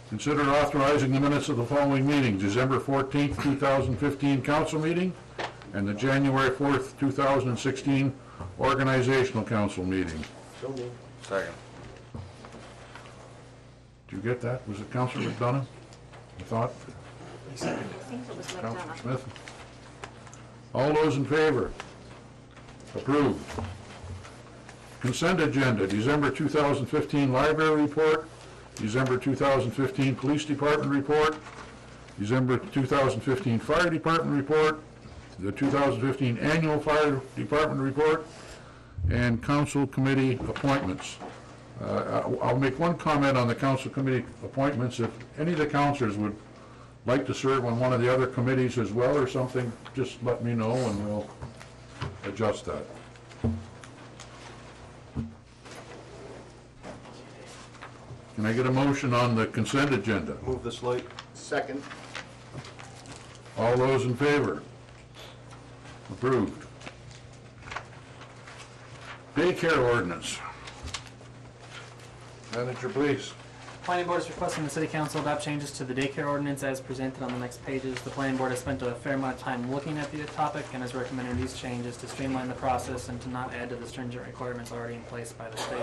A: Consider authorizing the minutes of the following meetings: December 14th, 2015 council meeting, and the January 4th, 2016 organizational council meeting.
J: Second.
A: Did you get that? Was it Councilor McDonough? I thought?
L: I think it was
A: Councilor
L: McDonough.
A: Smith? All those in favor? Approved. Consent agenda, December 2015 library report, December 2015 police department report, December 2015 fire department report, the 2015 annual fire department report, and council committee appointments. I'll make one comment on the council committee appointments. If any of the councilors would like to serve on one of the other committees as well or something, just let me know and we'll adjust that. Can I get a motion on the consent agenda?
D: Move the slate.
H: Second.
A: All those in favor? Approved. Daycare ordinance. Manager, please.
C: Planning Board is requesting the City Council adopt changes to the daycare ordinance as presented on the next pages. The Planning Board has spent a fair amount of time looking at the topic and is recommending these changes to streamline the process and to not add to the stringent requirements already in place by the state.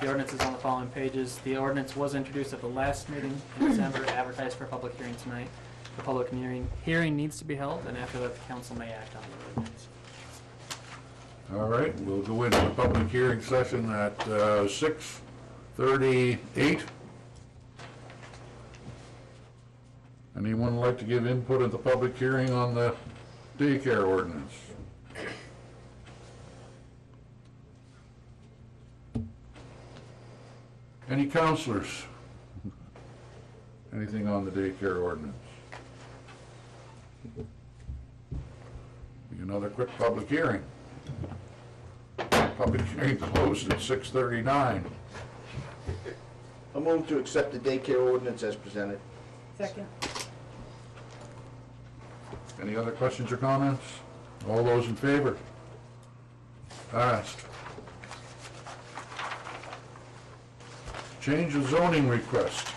C: The ordinance is on the following pages. The ordinance was introduced at the last meeting in December, advertised for a public hearing tonight. The public hearing needs to be held, and after that, the council may act on the ordinance.
A: All right, we'll go into the public hearing session at 6:38. Anyone like to give input at the public hearing on the daycare ordinance? Any counselors? Anything on the daycare ordinance? Another quick public hearing. Public hearing closed at 6:39.
H: A move to accept the daycare ordinance as presented.
G: Second.
A: Any other questions or comments? All those in favor? Passed. Change of zoning request.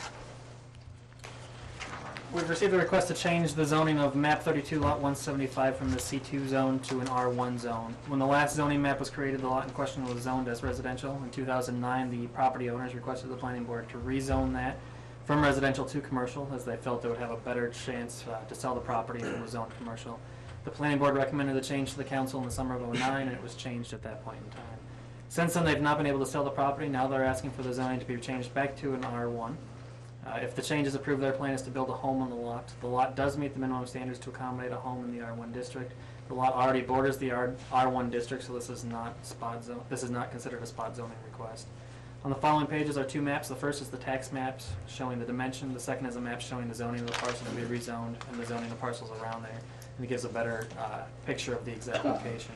C: We've received a request to change the zoning of map 32 lot 175 from the C2 zone to an R1 zone. When the last zoning map was created, the lot in question was zoned as residential. In 2009, the property owners requested the planning board to rezone that from residential to commercial, as they felt it would have a better chance to sell the property if it was zoned commercial. The planning board recommended the change to the council in the summer of '09, and it was changed at that point in time. Since then, they've not been able to sell the property. Now they're asking for the zoning to be changed back to an R1. If the change is approved, their plan is to build a home on the lot. The lot does meet the minimum standards to accommodate a home in the R1 district. The lot already borders the R1 district, so this is not spot zone. This is not considered a spot zoning request. On the following pages are two maps. The first is the tax maps showing the dimension. The second is a map showing the zoning of the parcel to be rezoned and the zoning of parcels around there. And it gives a better picture of the exact location.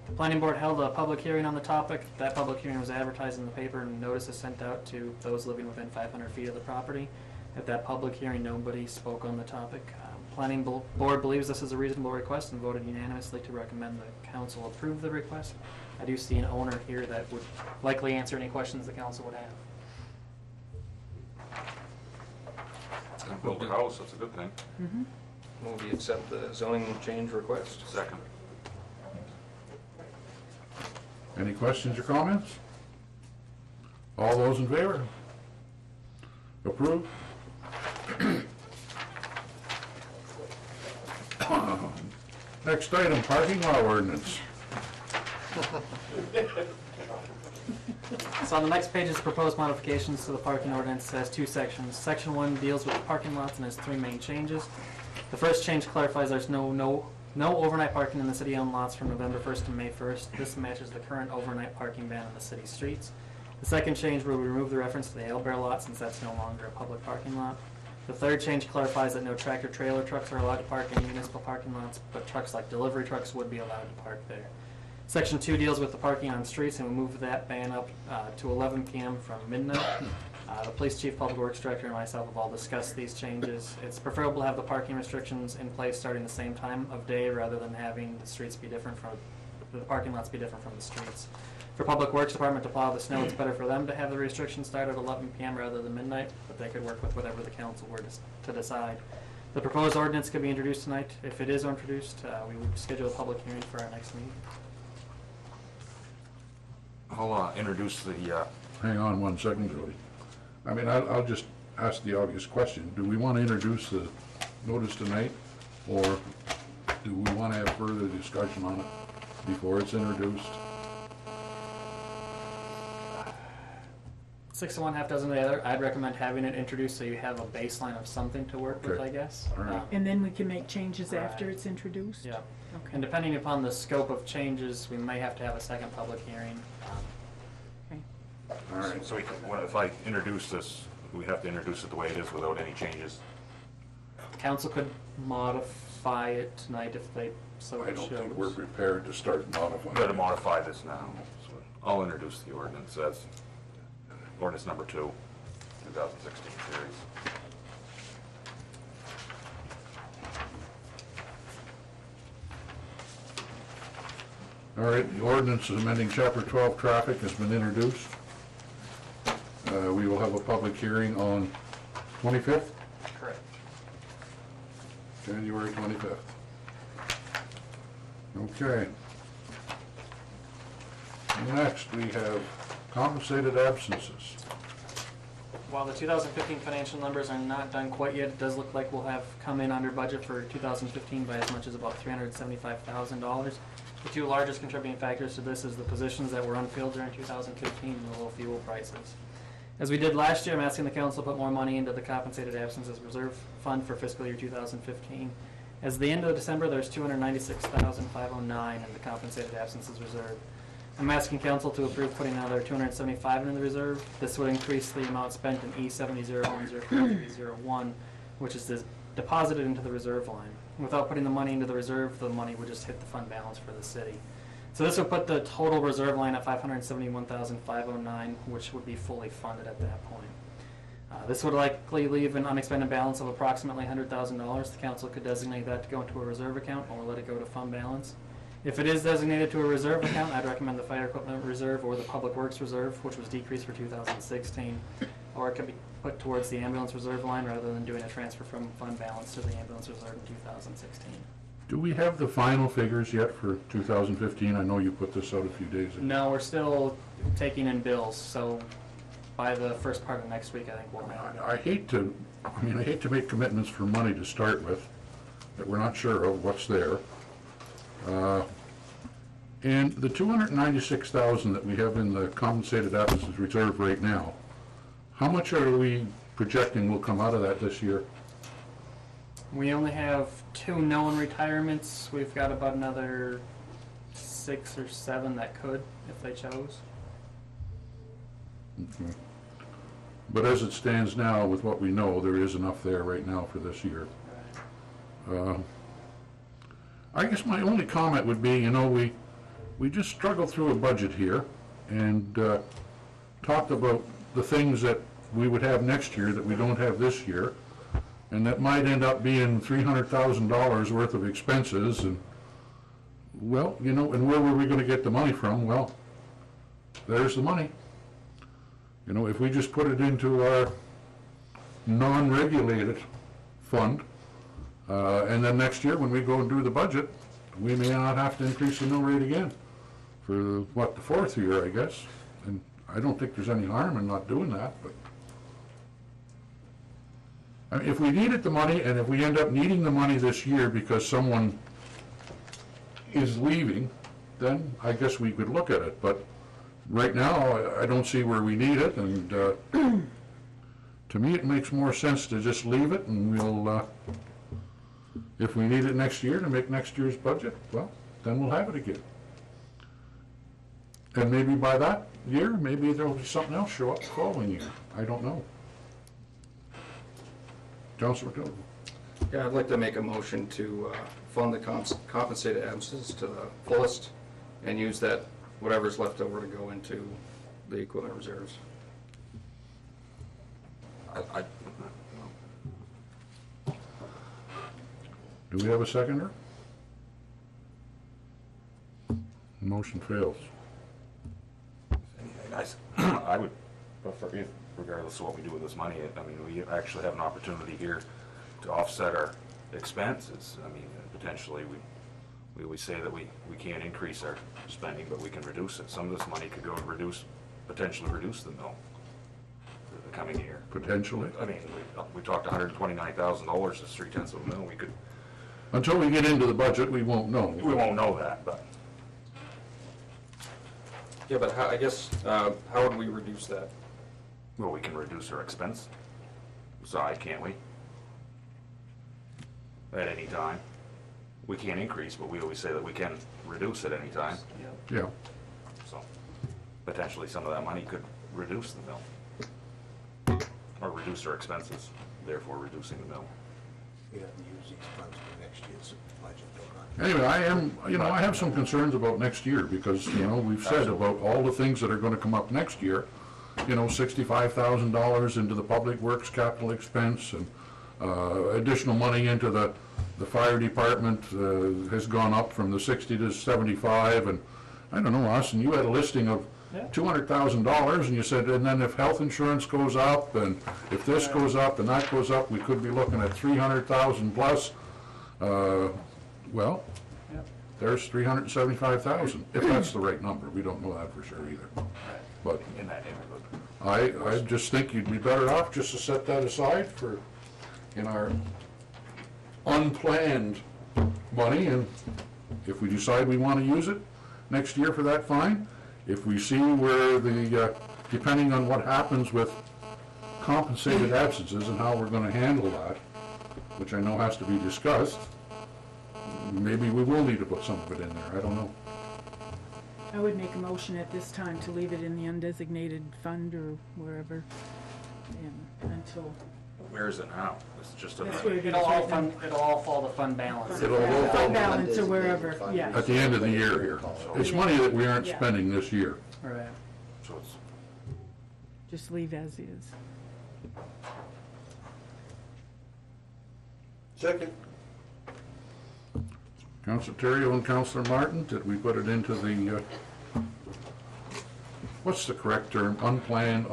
C: The planning board held a public hearing on the topic. That public hearing was advertised in the paper and notices sent out to those living within 500 feet of the property. At that public hearing, nobody spoke on the topic. Planning board believes this is a reasonable request and voted unanimously to recommend the council approve the request. I do see an owner here that would likely answer any questions the council would have.
J: Build a house, that's a good thing.
E: Will we accept the zoning change request?
J: Second.
A: Any questions or comments? All those in favor? Approved? Next item, parking law ordinance.
C: So on the next page is proposed modifications to the parking ordinance. It has two sections. Section 1 deals with parking lots and has three main changes. The first change clarifies there's no overnight parking in the city-owned lots from November 1st to May 1st. This matches the current overnight parking ban on the city streets. The second change will remove the reference to the alebear lot since that's no longer a public parking lot. The third change clarifies that no tractor-trailer trucks are allowed to park in municipal parking lots, but trucks like delivery trucks would be allowed to park there. Section 2 deals with the parking on streets, and we move that ban up to 11 p.m. from midnight. The police chief, public works director, and myself have all discussed these changes. It's preferable to have the parking restrictions in place starting the same time of day rather than having the streets be different from the parking lots be different from the streets. For public works department to plow the snow, it's better for them to have the restrictions start at 11 p.m. rather than midnight, but they could work with whatever the council were to decide. The proposed ordinance could be introduced tonight. If it is introduced, we would schedule a public hearing for our next meeting.
J: I'll introduce the,
A: Hang on one second, Jody. I mean, I'll just ask the obvious question. Do we want to introduce the notice tonight, or do we want to have further discussion on it before it's introduced?
C: 6 of one, half dozen of the other. I'd recommend having it introduced so you have a baseline of something to work with,
A: Okay.
C: I guess.
A: All right.
G: And then we can make changes after it's introduced?
C: Yeah.
G: Okay.
C: And depending upon the scope of changes, we may have to have a second public hearing.
A: All right.
J: so we can, if I introduce this, we have to introduce it the way it is without any changes.
C: Council could modify it tonight if they so
A: I don't
C: chose.
A: think we're prepared to start modifying.
J: We've got to modify this now. So I'll introduce the ordinance as ordinance number 2, 2016 series.
A: All right, the ordinance amending Chapter 12 traffic has been introduced. We will have a public hearing on 25th,
C: Correct.
A: January 25th. Okay. Next, we have compensated absences.
C: While the 2015 financial numbers are not done quite yet, it does look like we'll have come in under budget for 2015 by as much as about $375,000. The two largest contributing factors to this is the positions that were unfilled during 2015 and the low fuel prices. As we did last year, I'm asking the council to put more money into the compensated absences reserve fund for fiscal year 2015. As the end of December, there's $296,509 in the compensated absences reserve. I'm asking council to approve putting another $275 in the reserve. This would increase the amount spent in E70103301, which is deposited into the reserve line. Without putting the money into the reserve, the money would just hit the fund balance for the city. So this would put the total reserve line at $571,509, which would be fully funded at that point. This would likely leave an unexpended balance of approximately $100,000. The council could designate that to go into a reserve account or let it go to fund balance. If it is designated to a reserve account, I'd recommend the fire equipment reserve or the public works reserve, which was decreased for 2016, or it could be put towards the ambulance reserve line rather than doing a transfer from fund balance to the ambulance reserve in 2016.
A: Do we have the final figures yet for 2015? I know you put this out a few days ago.
C: No, we're still taking in bills, so by the first part of next week, I think we'll have it.
A: I hate to make commitments for money to start with that we're not sure of what's there. And the $296,000 that we have in the compensated absences reserve right now, how much are we projecting will come out of that this year?
C: We only have 2 known retirements. We've got about another 6 or 7 that could, if they chose.
A: Okay. But as it stands now, with what we know, there is enough there right now for this year. I guess my only comment would be, we just struggled through a budget here and talked about the things that we would have next year that we don't have this year, and that might end up being $300,000 worth of expenses. And, well, and where were we going to get the money from? Well, there's the money. If we just put it into our non-regulated fund, and then next year when we go and do the budget, we may not have to increase the mill rate again for, the 4th year, I guess. And I don't think there's any harm in not doing that, but I mean, if we needed the money, and if we end up needing the money this year because someone is leaving, then I guess we could look at it. But right now, I don't see where we need it, and to me, it makes more sense to just leave it, and we'll, if we need it next year to make next year's budget, well, then we'll have it again. And maybe by that year, maybe there'll be something else show up the following year. I don't know. Councilor McDonough.
E: Yeah, I'd like to make a motion to fund the compensated absences to the fullest and use that, whatever's left over, to go into the equipment reserves.
A: Do we have a seconder? Motion fails.
J: I would prefer, regardless of what we do with this money, we actually have an opportunity here to offset our expenses. Potentially, we always say that we can't increase our spending, but we can reduce it. Some of this money could go to potentially reduce the mill for the coming year.
A: Potentially?
J: We talked $129,000 as 3/10 of a mill. We could.
A: Until we get into the budget, we won't know.
J: We won't know that, but.
E: Yeah, but how would we reduce that?
J: Well, we can reduce our expense side, can't we? At any time. We can't increase, but we always say that we can reduce at any time.
A: Yeah.
J: So potentially some of that money could reduce the mill. Or reduce our expenses, therefore reducing the mill.
H: We have to use these funds for next year's budget,
A: Anyway, I have some concerns about next year because, we've said about all the things that are going to come up next year. $65,000 into the public works capital expense, and additional money into the fire department has gone up from the 60 to 75, and I don't know, Austin, you had a listing of $200,000, and you said, and then if health insurance goes up, and if this goes up and that goes up, we could be looking at 300,000 plus. Well, there's 375,000, if that's the right number. We don't know that for sure either. But
J: in that neighborhood,
A: I just think you'd be better off just to set that aside for, in our unplanned money, and if we decide we want to use it next year for that, fine. If we see where depending on what happens with compensated absences and how we're going to handle that, which I know has to be discussed, maybe we will need to put some of it in there. I don't know.
G: I would make a motion at this time to leave it in the undesignated fund or wherever, and until.
J: Where is it now? It's just
G: That's where it is
C: It'll
G: right now.
C: all fall to fund balance.
A: It'll all fall
G: Fund balance or wherever, yeah.
A: at the end of the year here. It's money that we aren't spending this year.
C: Right.
J: So it's.
G: Just leave as is.
D: Second.
A: Councilor Terrio and Councilor Martin, did we put it into the, what's the correct term? Unplanned,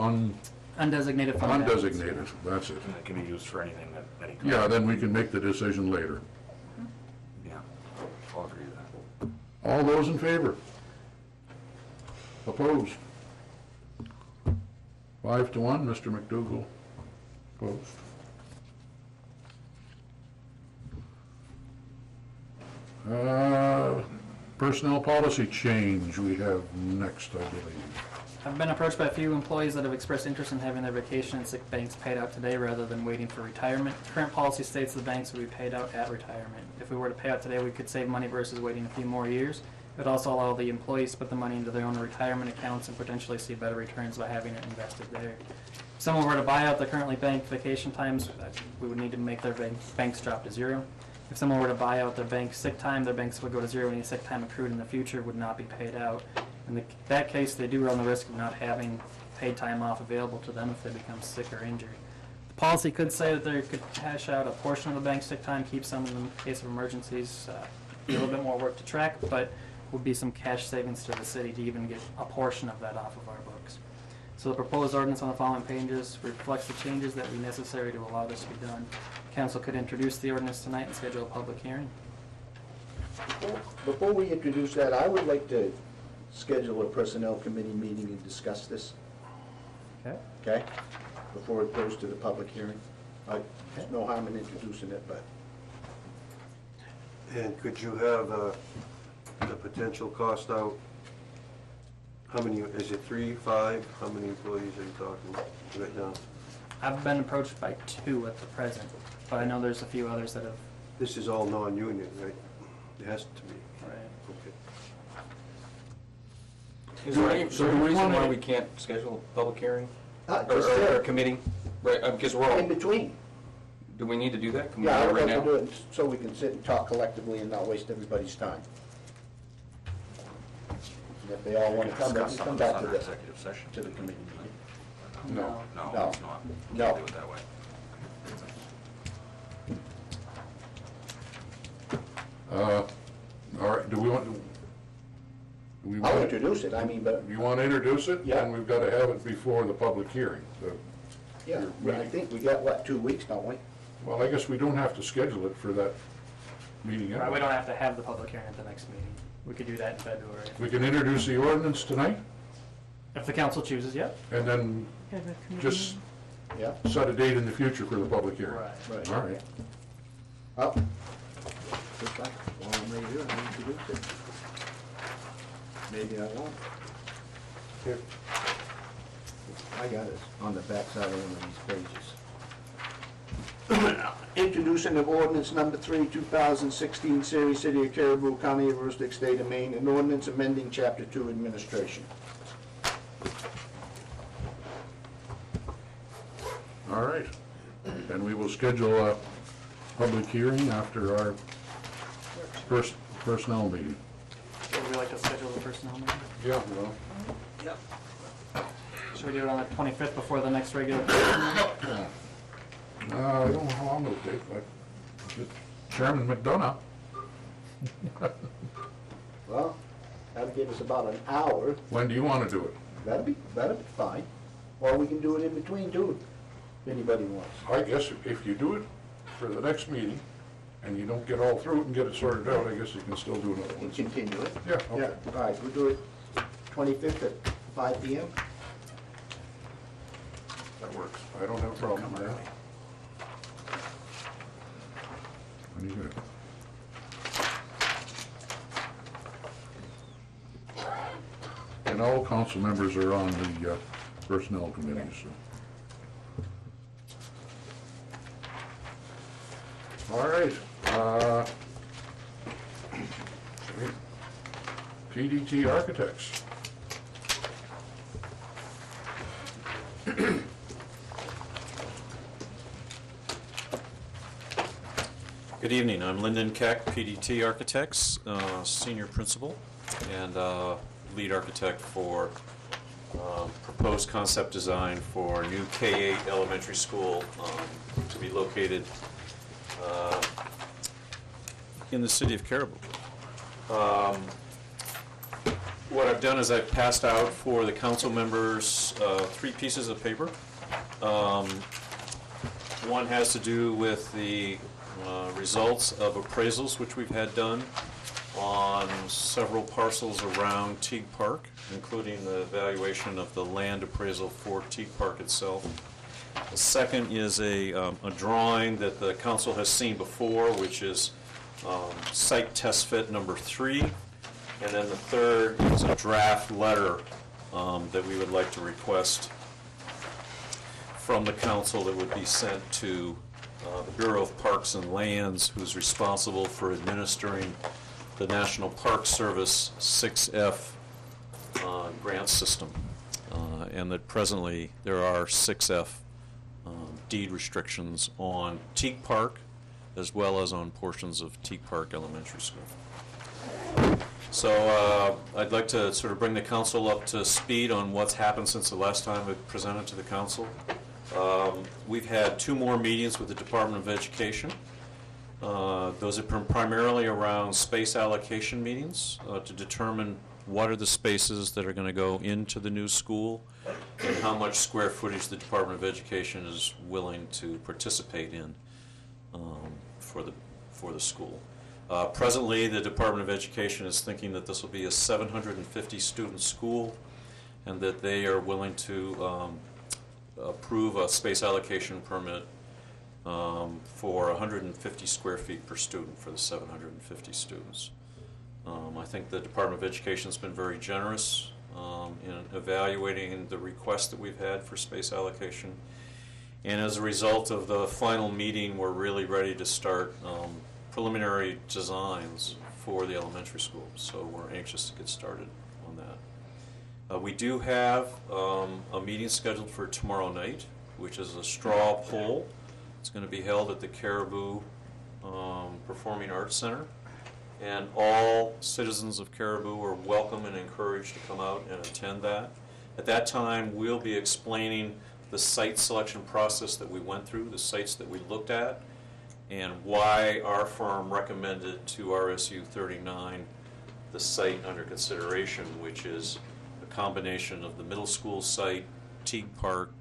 C: Undesignated fund balance.
A: Undesignated, that's it.
J: And it can be used for anything at any time.
A: Yeah, then we can make the decision later.
J: Yeah, I'll agree with that.
A: All those in favor? Opposed? 5 to 1, Mr. McDougall opposed. Personnel policy change we have next, I believe.
C: I've been approached by a few employees that have expressed interest in having their vacation and sick banks paid out today rather than waiting for retirement. Current policy states the banks will be paid out at retirement. If we were to pay out today, we could save money versus waiting a few more years. It would also allow the employees to put the money into their own retirement accounts and potentially see better returns by having it invested there. If someone were to buy out the currently banked vacation times, we would need to make their banks drop to zero. If someone were to buy out their bank's sick time, their banks would go to zero, and any sick time accrued in the future would not be paid out. In that case, they do run the risk of not having paid time off available to them if they become sick or injured. The policy could say that they could cash out a portion of the bank's sick time, keep some in the case of emergencies, be a little bit more work to track, but would be some cash savings to the city to even get a portion of that off of our books. So the proposed ordinance on the following pages reflects the changes that would be necessary to allow this to be done. Council could introduce the ordinance tonight and schedule a public hearing.
H: Before we introduce that, I would like to schedule a personnel committee meeting and discuss this,
C: Okay.
H: okay? Before it goes to the public hearing. There's no harm in introducing it, but
D: And could you have the potential cost out? How many, is it 3, 5? How many employees are you talking right now?
C: I've been approached by 2 at the present, but I know there's a few others that have.
D: This is all non-union, right? It has to be.
C: Right.
D: Okay.
E: Is there any
A: So do we
E: reason
A: wanna-
E: why we can't schedule a public hearing?
H: just
E: Or a committee? Right, because we're
H: in
E: all,
H: between.
E: do we need to do that? Can we
H: Yeah, I
E: do it
H: would
E: right
H: like to
E: now?
H: do it so we can sit and talk collectively and not waste everybody's time. And if they all want to come, then we come back to the,
J: executive session.
H: to the committee.
A: No.
J: No,
H: No.
J: it's not.
H: No.
J: Can't do it that way.
A: All right, do we want to?
H: I'll introduce it, I mean, but,
A: You want to introduce it?
H: Yeah.
A: And we've got to have it before the public hearing.
H: yeah, I think we got, what, 2 weeks, don't we?
A: Well, I guess we don't have to schedule it for that meeting.
C: Right, we don't have to have the public hearing at the next meeting. We could do that in February.
A: We can introduce the ordinance tonight,
C: If the council chooses, yep.
A: and then
G: Have a committee
A: just
G: meeting.
H: Yeah,
A: set a date in the future for the public hearing.
H: right.
A: All right.
H: Up. Just like, well, I'm ready to do it, I'll introduce it. Maybe I won't.
D: Here.
H: I got it on the back side of one of these pages. Introducing of ordinance number 3, 2016, series, City of Caribou, County of Aroostook, State of Maine, an ordinance amending Chapter 2 Administration.
A: All right. And we will schedule a public hearing after our personnel meeting.
C: Would we like to schedule the personnel meeting?
A: Yeah, well.
C: Yep. Should we do it on the 25th before the next regular?
A: I don't know how long it'll take, but Chairman McDonough.
H: Well, that'll give us about an hour.
A: When do you want to do it?
H: That'll be fine. Or we can do it in between too, if anybody wants.
A: I guess if you do it for the next meeting, and you don't get all through it and get it sorted out, I guess you can still do another
H: We
A: one.
H: can continue it.
A: Yeah,
H: Yeah,
A: okay.
H: all right, we'll do it 25th at 5 PM.
A: That works. I don't have a problem with that. Very good. And all council members are on the personnel committee, so. All right. PDT Architects.
N: Good evening, I'm Lyndon Keck, PDT Architects, Senior Principal and Lead Architect for proposed concept design for new K-8 elementary school to be located in the city of Caribou. What I've done is I've passed out for the council members 3 pieces of paper. One has to do with the results of appraisals which we've had done on several parcels around Teague Park, including the evaluation of the land appraisal for Teague Park itself. The second is a drawing that the council has seen before, which is site test fit number 3. And then the third is a draft letter that we would like to request from the council that would be sent to the Bureau of Parks and Lands, who's responsible for administering the National Park Service 6F grant system. And that presently there are 6F deed restrictions on Teague Park as well as on portions of Teague Park Elementary School. So I'd like to sort of bring the council up to speed on what's happened since the last time we presented to the council. We've had 2 more meetings with the Department of Education. Those have been primarily around space allocation meetings to determine what are the spaces that are going to go into the new school and how much square footage the Department of Education is willing to participate in for the school. Presently, the Department of Education is thinking that this will be a 750 student school and that they are willing to approve a space allocation permit for 150 square feet per student for the 750 students. I think the Department of Education has been very generous in evaluating the requests that we've had for space allocation. And as a result of the final meeting, we're really ready to start preliminary designs for the elementary school. So we're anxious to get started on that. We do have a meeting scheduled for tomorrow night, which is a straw poll. It's going to be held at the Caribou Performing Arts Center. And all citizens of Caribou are welcome and encouraged to come out and attend that. At that time, we'll be explaining the site selection process that we went through, the sites that we looked at, and why our firm recommended to RSU 39 the site under consideration, which is a combination of the middle school site, Teague Park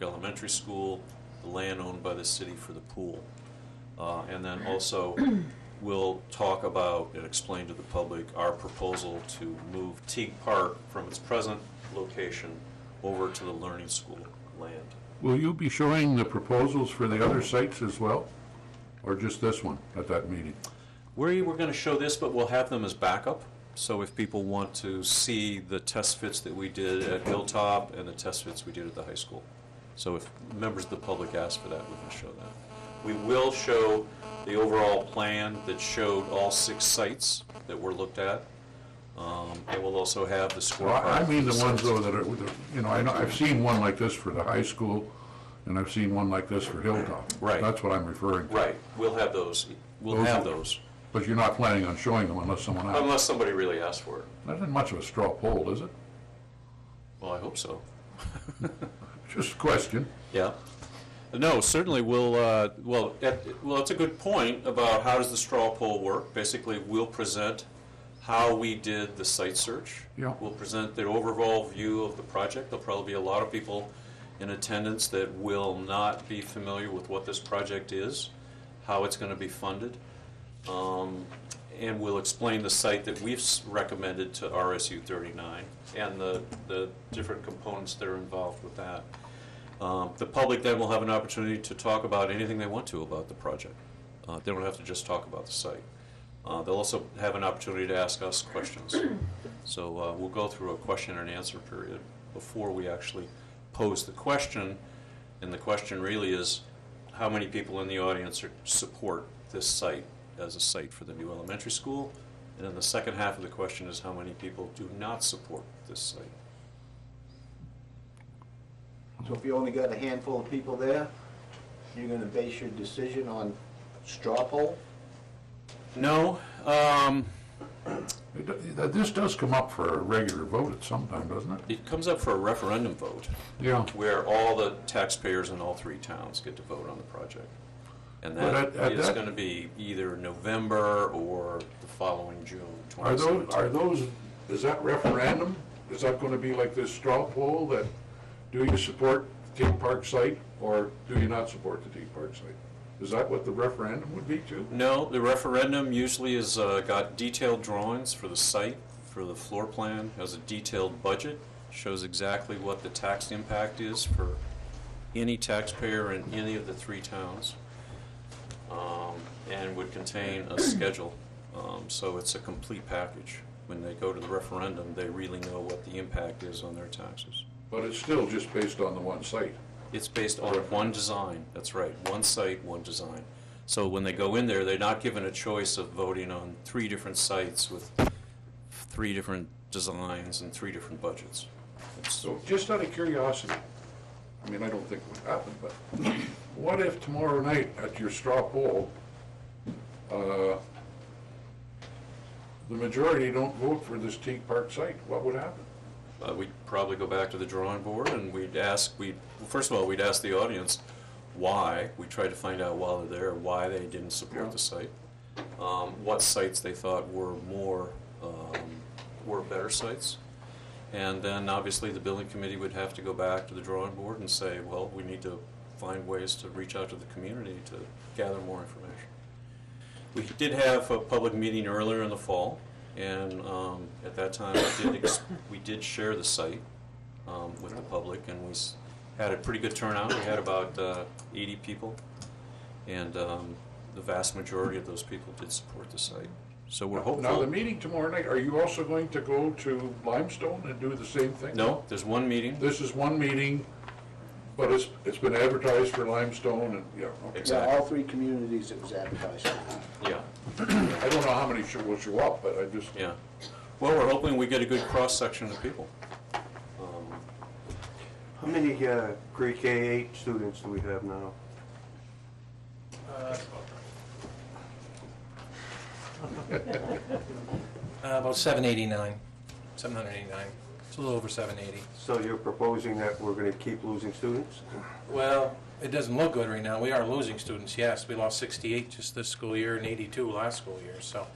N: Elementary School, the land owned by the city for the pool. And then also we'll talk about and explain to the public our proposal to move Teague Park from its present location over to the learning school land.
A: Will you be showing the proposals for the other sites as well, or just this one at that meeting?
N: We're going to show this, but we'll have them as backup. So if people want to see the test fits that we did at Hilltop and the test fits we did at the high school. So if members of the public ask for that, we can show that. We will show the overall plan that showed all 6 sites that were looked at. And we'll also have the scorecard.
A: Well, I mean the ones though that are, you know, I've seen one like this for the high school, and I've seen one like this for Hilltop.
N: Right.
A: That's what I'm referring to.
N: Right. We'll have those. We'll have those.
A: But you're not planning on showing them unless someone asks?
N: Unless somebody really asks for it.
A: That isn't much of a straw poll, is it?
N: Well, I hope so.
A: Just a question.
N: Yeah. No, certainly we'll, well, it's a good point about how does the straw poll work. Basically, we'll present how we did the site search.
A: Yeah.
N: We'll present the overall view of the project. There'll probably be a lot of people in attendance that will not be familiar with what this project is, how it's going to be funded. And we'll explain the site that we've recommended to RSU 39 and the different components that are involved with that. The public then will have an opportunity to talk about anything they want to about the project. They don't have to just talk about the site. They'll also have an opportunity to ask us questions. So we'll go through a question and answer period before we actually pose the question. And the question really is, how many people in the audience support this site as a site for the new elementary school? And then the second half of the question is, how many people do not support this site?
H: So if you only got a handful of people there, you're gonna base your decision on straw poll?
N: No.
A: This does come up for a regular vote at some time, doesn't it?
N: It comes up for a referendum vote.
A: Yeah.
N: Where all the taxpayers in all 3 towns get to vote on the project. And
A: But
N: that is going to be either November or the following June 2017.
A: Is that referendum? Is that going to be like this straw poll that, do you support Teague Park site, or do you not support the Teague Park site? Is that what the referendum would be too?
N: No, the referendum usually has got detailed drawings for the site, for the floor plan, has a detailed budget, shows exactly what the tax impact is for any taxpayer in any of the 3 towns, and would contain a schedule. So it's a complete package. When they go to the referendum, they really know what the impact is on their taxes.
A: But it's still just based on the one site.
N: It's based on one design, that's right, one site, one design. So when they go in there, they're not given a choice of voting on 3 different sites with 3 different designs and 3 different budgets.
A: So just out of curiosity, I mean, I don't think it would happen, but what if tomorrow night at your straw poll, the majority don't vote for this Teague Park site? What would happen?
N: We'd probably go back to the drawing board and first of all, we'd ask the audience why. We tried to find out while they're there why they didn't support the site, what sites they thought were were better sites. And then obviously the building committee would have to go back to the drawing board and say, well, we need to find ways to reach out to the community to gather more information. We did have a public meeting earlier in the fall, and at that time we did share the site with the public, and we had a pretty good turnout. We had about 80 people, and the vast majority of those people did support the site. So we're hopeful.
A: Now, the meeting tomorrow night, are you also going to go to Limestone and do the same thing?
N: No, there's one meeting.
A: This is one meeting, but it's been advertised for Limestone and, yeah, okay.
N: Exactly.
H: Yeah, all 3 communities it was advertised.
N: Yeah.
A: I don't know how many will show up, but I just...
N: Yeah. Well, we're hoping we get a good cross-section of people.
D: How many pre-K-8 students do we have now?
I: About 789, 789. It's a little over 780.
D: So you're proposing that we're going to keep losing students?
I: Well, it doesn't look good right now. We are losing students, yes. We lost 68 just this school year and 82 last school year. So,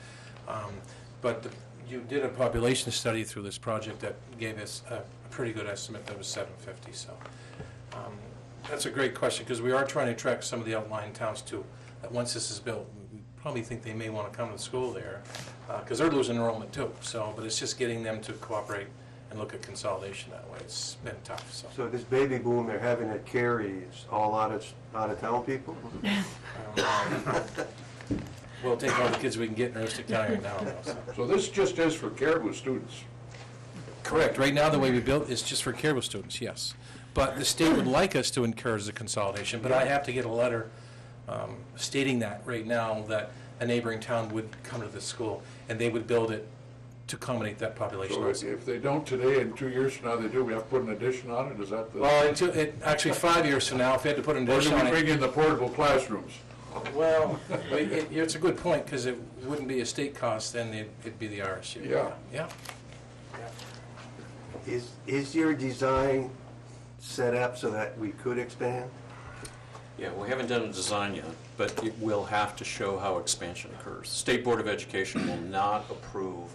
I: you did a population study through this project that gave us a pretty good estimate that was 750. So that's a great question, because we are trying to attract some of the outlying towns too. That once this is built, we probably think they may want to come to school there, because they're losing enrollment too. So, but it's just getting them to cooperate and look at consolidation that way. It's been tough.
D: So this baby boom they're having at Cary, it's all out of town people?
I: We'll take all the kids we can get in Aroostook County right now.
A: So this just is for Caribou students?
I: Correct. Right now, the way we built is just for Caribou students, yes. But the state would like us to encourage the consolidation, but I have to get a letter stating that right now, that a neighboring town would come to the school and they would build it to accommodate that population.
A: So if they don't today, and 2 years from now they do, we have to put an addition on it? Is that the...
I: Well, actually 5 years from now, if we had to put an addition on
A: Or do we
I: it.
A: bring in the portable classrooms?
I: Well, it's a good point, because it wouldn't be a state cost, then it'd be the RSU.
A: Yeah.
I: Yeah.
D: Is your design set up so that we could expand?
N: Yeah, we haven't done a design yet, but it will have to show how expansion occurs. The State Board of Education will not approve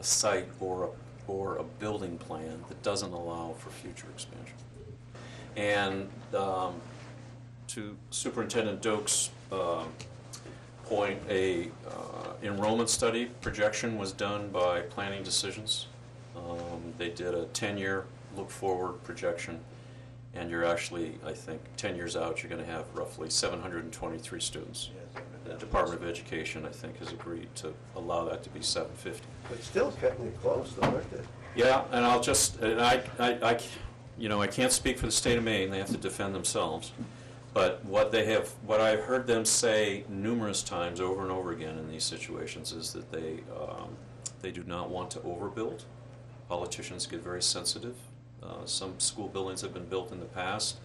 N: a site or a building plan that doesn't allow for future expansion. And to Superintendent Doak's point, a enrollment study projection was done by Planning Decisions. They did a 10-year look-forward projection, and you're actually, I think, 10 years out, you're going to have roughly 723 students. The Department of Education, I think, has agreed to allow that to be 750.
D: But still cutting it close, though, aren't they?
N: Yeah, and I'll just, and I can't speak for the state of Maine, they have to defend themselves. But what I've heard them say numerous times over and over again in these situations is that they do not want to overbuild. Politicians get very sensitive. Some school buildings have been built in the past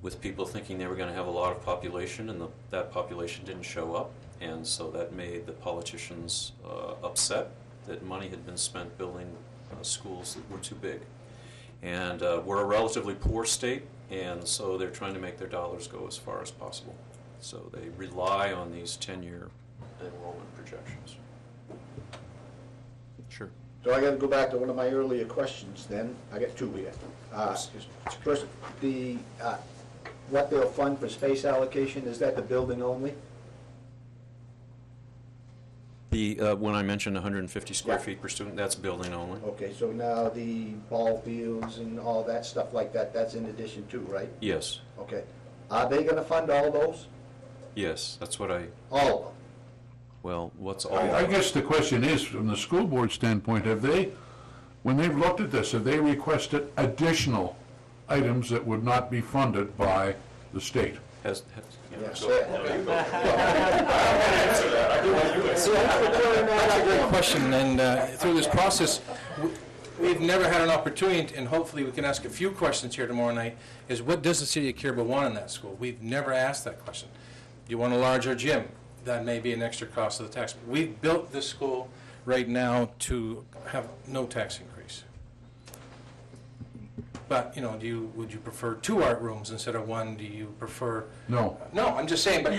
N: with people thinking they were going to have a lot of population, and that population didn't show up, and so that made the politicians upset that money had been spent building schools that were too big. And we're a relatively poor state, and so they're trying to make their dollars go as far as possible. So they rely on these 10-year enrollment projections. Sure.
H: So I gotta go back to one of my earlier questions then. I got two here. First, what they'll fund for space allocation, is that the building only?
N: When I mentioned 150 square
H: Yeah.
N: feet per student, that's building only.
H: Okay, so now the ball fields and all that stuff like that, that's in addition too, right?
N: Yes,
H: Okay. Are they gonna fund all those?
N: yes, that's what I,
H: All of them?
N: well, what's all?
A: I guess the question is, from the school board standpoint, have they, when they've looked at this, have they requested additional items that would not be funded by the state?
N: Has,
H: Yes.
I: That's a great question, and through this process, we've never had an opportunity, and hopefully we can ask a few questions here tomorrow night, is what does the city of Caribou want in that school? We've never asked that question. Do you want a larger gym? That may be an extra cost of the tax. We've built this school right now to have no tax increase. But, you know, would you prefer 2 art rooms instead of 1? Do you prefer?
A: No.
I: No, I'm just saying, but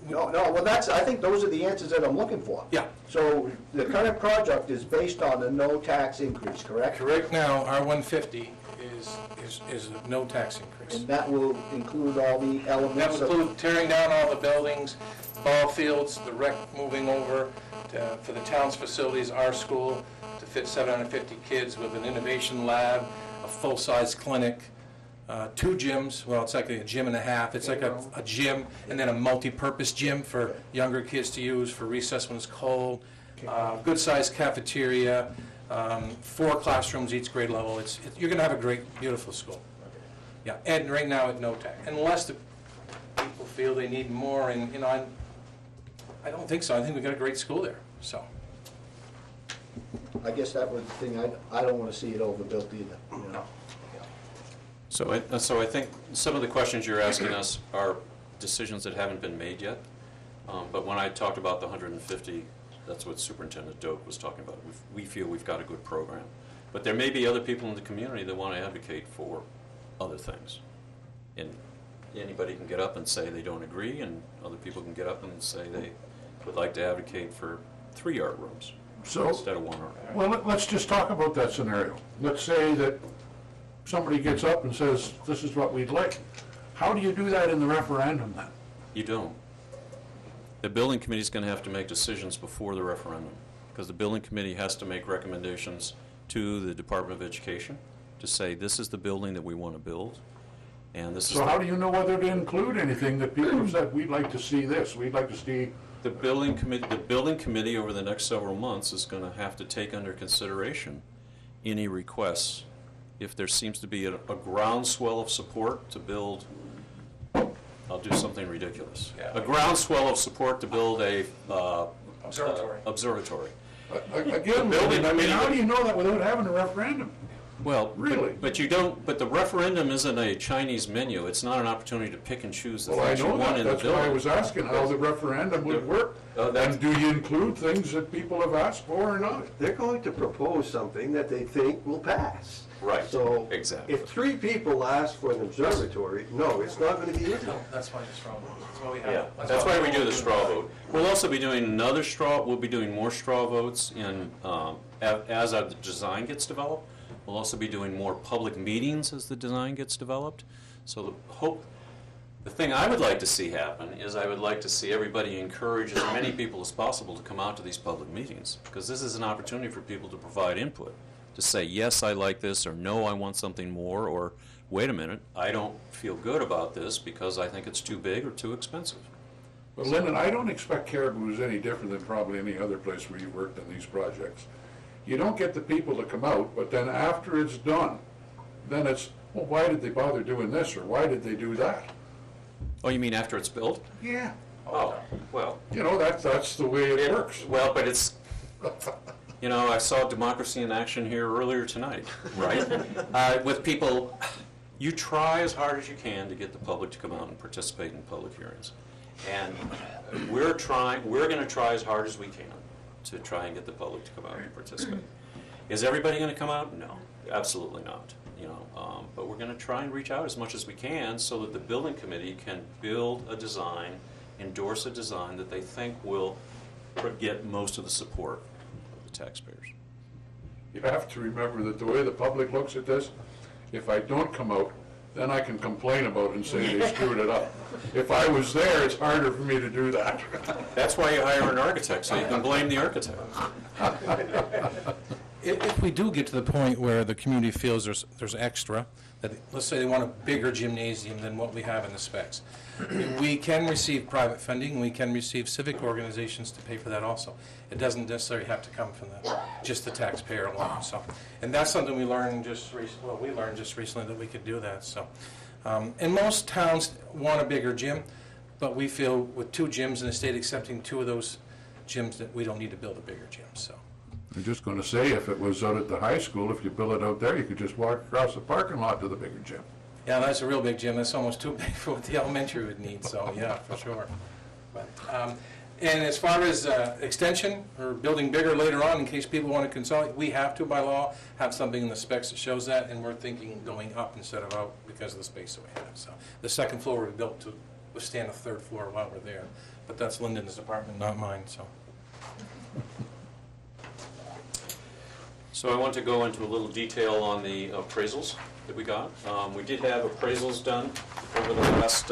H: No, well, I think those are the answers that I'm looking for.
I: yeah.
H: So the current project is based on a no tax increase, correct?
I: Right now, our 150 is a no tax increase.
H: And that will include all the
I: That
H: elements
I: would
H: of...
I: include tearing down all the buildings, ball fields, the rec moving over for the town's facilities, our school, to fit 750 kids with an innovation lab, a full-size clinic, 2 gyms, well, it's like a gym and a half. It's like a gym and then a multi-purpose gym for younger kids to use for recess when it's cold, good-sized cafeteria, 4 classrooms each grade level. You're going to have a great, beautiful school. Yeah, and right now at no tax, unless the people feel they need more, and, you know, I don't think so. I think we've got a great school there, so.
H: I guess that was the thing, I don't want to see it overbuilt either, you know?
N: So I think some of the questions you're asking us are decisions that haven't been made yet. But when I talked about the 150, that's what Superintendent Doak was talking about. We feel we've got a good program. But there may be other people in the community that want to advocate for other things. And anybody can get up and say they don't agree, and other people can get up and say they would like to advocate for 3 art rooms instead of 1 art room.
A: Well, let's just talk about that scenario. Let's say that somebody gets up and says, this is what we'd like. How do you do that in the referendum then?
N: You don't. The building committee is going to have to make decisions before the referendum, because the building committee has to make recommendations to the Department of Education to say, this is the building that we want to build, and this is...
A: So how do you know whether to include anything that people have said, we'd like to see this, we'd like to see...
N: The building committee over the next several months is going to have to take under consideration any requests. If there seems to be a groundswell of support to build, I'll do something ridiculous.
I: Yeah.
N: A groundswell of support to build a
I: Observatory.
A: Again, I mean, how do you know that without having a referendum?
N: Well,
A: Really?
N: but you don't. But the referendum isn't a Chinese menu. It's not an opportunity to pick and choose the
A: Well, I
N: things you
A: know
N: want
A: that,
N: in the
A: that's why I
N: building.
A: was asking how the referendum would work.
N: that's-
A: And do you include things that people have asked for or not?
D: They're going to propose something that they think will pass.
N: Right,
D: So
N: exactly.
D: if 3 people ask for an observatory, no, it's not going to be in there.
I: That's why it's strong. That's why we have.
N: Yeah, that's why we do the straw vote. We'll also be doing another straw. We'll be doing more straw votes in as our design gets developed. We'll also be doing more public meetings as the design gets developed. So the thing I would like to see happen is I would like to see everybody encourage as many people as possible to come out to these public meetings, because this is an opportunity for people to provide input, to say, yes, I like this, or no, I want something more, or wait a minute, I don't feel good about this because I think it's too big or too expensive.
A: But Lyndon, I don't expect Caribou is any different than probably any other place where you worked on these projects. You don't get the people to come out, but then after it's done, then it's, well, why did they bother doing this, or why did they do that?
N: Oh, you mean after it's built?
A: Yeah.
N: Oh, well,
A: You know, that's the way it works.
N: well, but it's, you know, I saw democracy in action here earlier tonight, right? With people, you try as hard as you can to get the public to come out and participate in public hearings. And we're going to try as hard as we can to try and get the public to come out and participate. Is everybody going to come out? No, absolutely not. You know, but we're going to try and reach out as much as we can so that the building committee can build a design, endorse a design that they think will get most of the support of the taxpayers.
A: you have to remember that the way the public looks at this, if I don't come out, then I can complain about it and say they screwed it up. If I was there, it's harder for me to do that.
N: That's why you hire an architect, so you can blame the architect.
I: If we do get to the point where the community feels there's extra, that, let's say they want a bigger gymnasium than what we have in the specs, we can receive private funding, we can receive civic organizations to pay for that also. It doesn't necessarily have to come from just the taxpayer alone, so. And that's something we learned just recently that we could do that, so. And most towns want a bigger gym, but we feel with 2 gyms in the state accepting 2 of those gyms that we don't need to build a bigger gym, so.
A: I'm just going to say, if it was out at the high school, if you build it out there, you could just walk across the parking lot to the bigger gym.
I: Yeah, that's a real big gym. That's almost too big for what the elementary would need, so yeah, for sure. But, and as far as extension or building bigger later on, in case people want to consolidate, we have to, by law, have something in the specs that shows that, and we're thinking going up instead of out because of the space that we have. So the second floor we built to withstand a third floor while we're there, but that's Lyndon's department, not mine, so.
N: So I want to go into a little detail on the appraisals that we got. We did have appraisals done over the last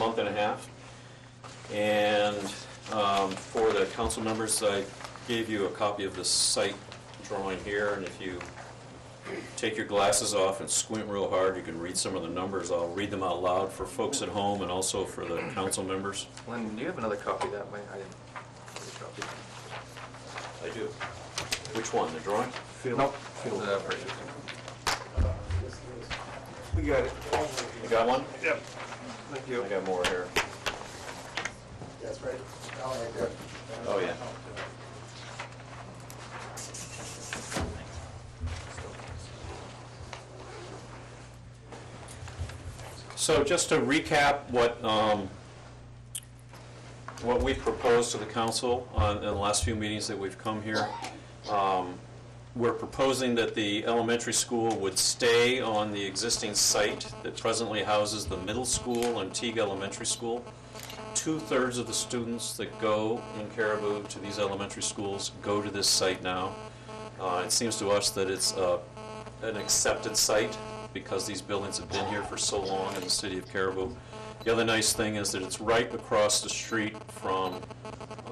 N: month and a half. And for the council members, I gave you a copy of the site drawing here. And if you take your glasses off and squint real hard, you can read some of the numbers. I'll read them out loud for folks at home and also for the council members.
E: Lynn, do you have another copy of that? I didn't get a copy.
N: I do. Which one, the drawing?
E: Nope. Field appraisal.
H: We got it.
N: You got one?
H: Yep. Thank you.
N: I got more here.
F: That's right.
N: Oh, yeah. So just to recap what we've proposed to the council in the last few meetings that we've come here, we're proposing that the elementary school would stay on the existing site that presently houses the middle school and Teague Elementary School. 2/3 of the students that go in Caribou to these elementary schools go to this site now. It seems to us that it's an accepted site because these buildings have been here for so long in the city of Caribou. The other nice thing is that it's right across the street from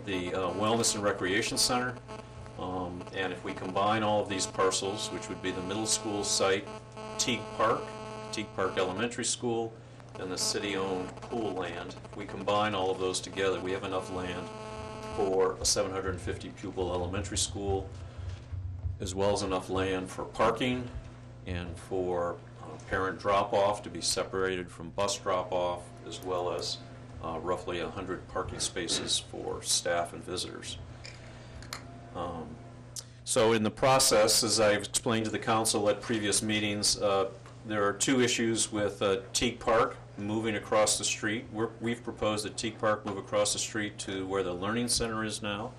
N: the Wellness and Recreation Center. And if we combine all of these parcels, which would be the middle school site, Teague Park Elementary School, and the city-owned pool land, if we combine all of those together, we have enough land for a 750 pupil elementary school, as well as enough land for parking and for parent drop-off to be separated from bus drop-off, as well as roughly 100 parking spaces for staff and visitors. So in the process, as I've explained to the council at previous meetings, there are 2 issues with Teague Park moving across the street. We've proposed that Teague Park move across the street to where the Learning Center is now.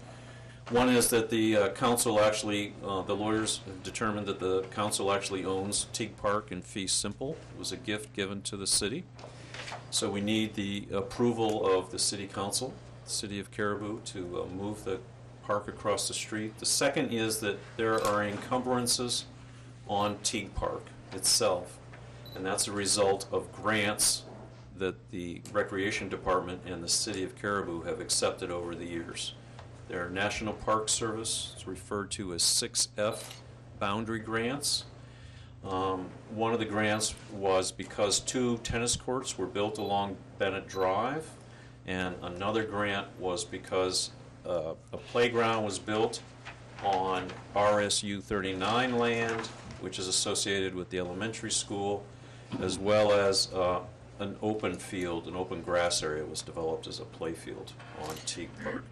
N: One is that the council actually, the lawyers have determined that the council actually owns Teague Park in fee simple. It was a gift given to the city. So we need the approval of the city council, the city of Caribou, to move the park across the street. The second is that there are encumbrances on Teague Park itself, and that's a result of grants that the Recreation Department and the city of Caribou have accepted over the years. Their National Park Service is referred to as 6F boundary grants. One of the grants was because 2 tennis courts were built along Bennett Drive, and another grant was because a playground was built on RSU 39 land, which is associated with the elementary school, as well as an open field, an open grass area was developed as a play field on Teague Park.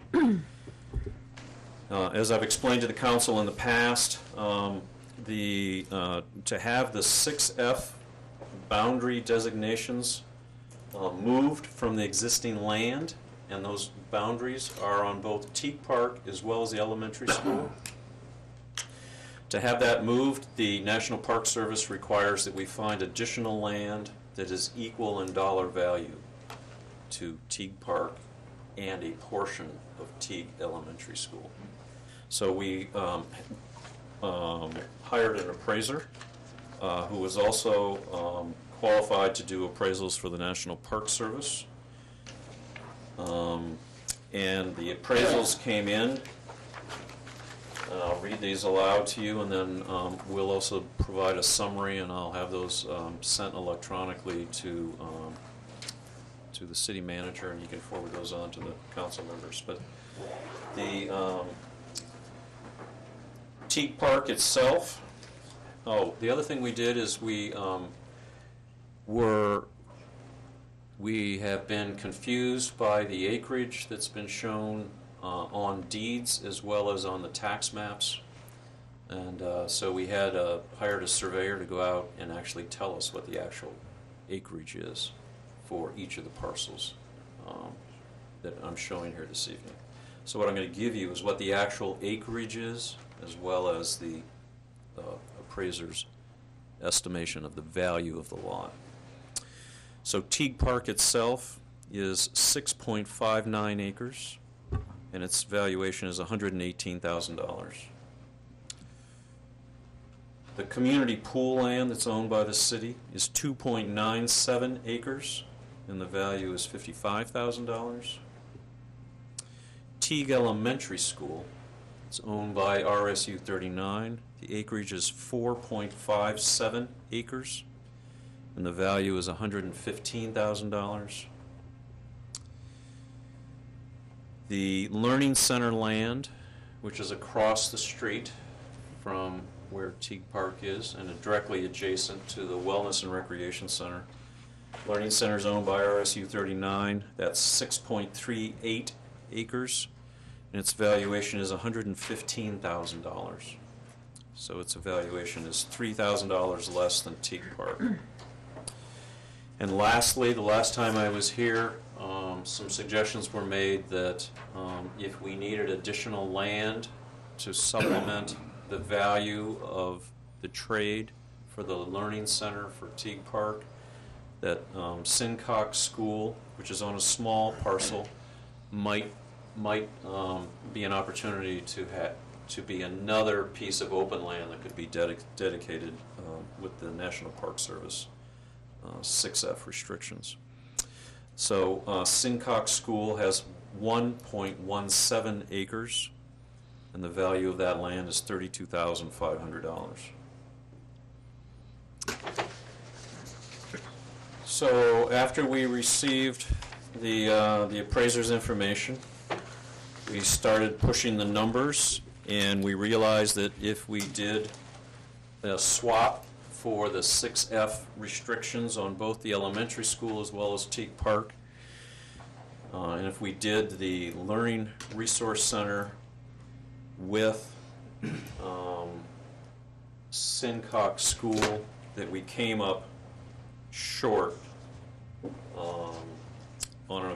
N: As I've explained to the council in the past, to have the 6F boundary designations moved from the existing land, and those boundaries are on both Teague Park as well as the elementary school. To have that moved, the National Park Service requires that we find additional land that is equal in dollar value to Teague Park and a portion of Teague Elementary School. So we hired an appraiser who was also qualified to do appraisals for the National Park Service. And the appraisals came in. I'll read these aloud to you, and then we'll also provide a summary, and I'll have those sent electronically to the city manager, and you can forward those on to the council members. But the Teague Park itself. Oh, the other thing we did is we have been confused by the acreage that's been shown on deeds as well as on the tax maps, and so we had hired a surveyor to go out and actually tell us what the actual acreage is for each of the parcels that I'm showing here this evening. So what I'm going to give you is what the actual acreage is, as well as the appraiser's estimation of the value of the lot. So Teague Park itself is 6.59 acres, and its valuation is $118,000. The community pool land that's owned by the city is 2.97 acres, and the value is $55,000. Teague Elementary School, it's owned by RSU 39. The acreage is 4.57 acres, and the value is $115,000. The Learning Center land, which is across the street from where Teague Park is and directly adjacent to the Wellness and Recreation Center. Learning Center is owned by RSU 39. That's 6.38 acres, and its valuation is $115,000. So its valuation is $3,000 less than Teague Park. And lastly, the last time I was here, some suggestions were made that if we needed additional land to supplement the value of the trade for the Learning Center for Teague Park, that Sincox School, which is on a small parcel, might be an opportunity to be another piece of open land that could be dedicated with the National Park Service 6F restrictions. So Sincox School has 1.17 acres, and the value of that land is $32,500. So after we received the appraiser's information, we started pushing the numbers, and we realized that if we did a swap for the 6F restrictions on both the elementary school as well as Teague Park, and if we did the Learning Resource Center with Sincox School, that we came up short on an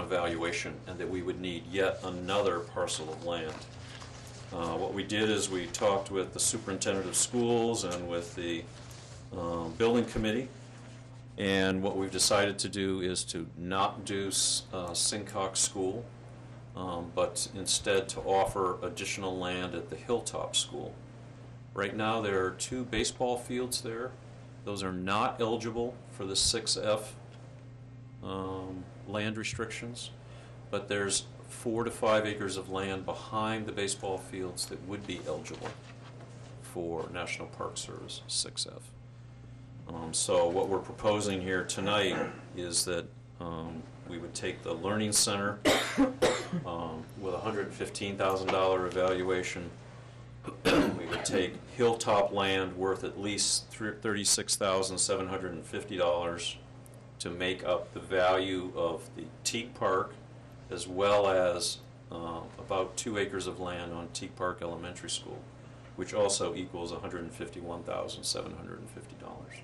N: evaluation, and that we would need yet another parcel of land. What we did is we talked with the superintendent of schools and with the building committee, and what we've decided to do is to not do Sincox School, but instead to offer additional land at the Hilltop School. Right now there are 2 baseball fields there. Those are not eligible for the 6F land restrictions, but there's 4 to 5 acres of land behind the baseball fields that would be eligible for National Park Service 6F. So what we're proposing here tonight is that we would take the Learning Center with a $115,000 evaluation. We would take Hilltop land worth at least $36,750 to make up the value of the Teague Park, as well as about 2 acres of land on Teague Park Elementary School, which also equals $151,750.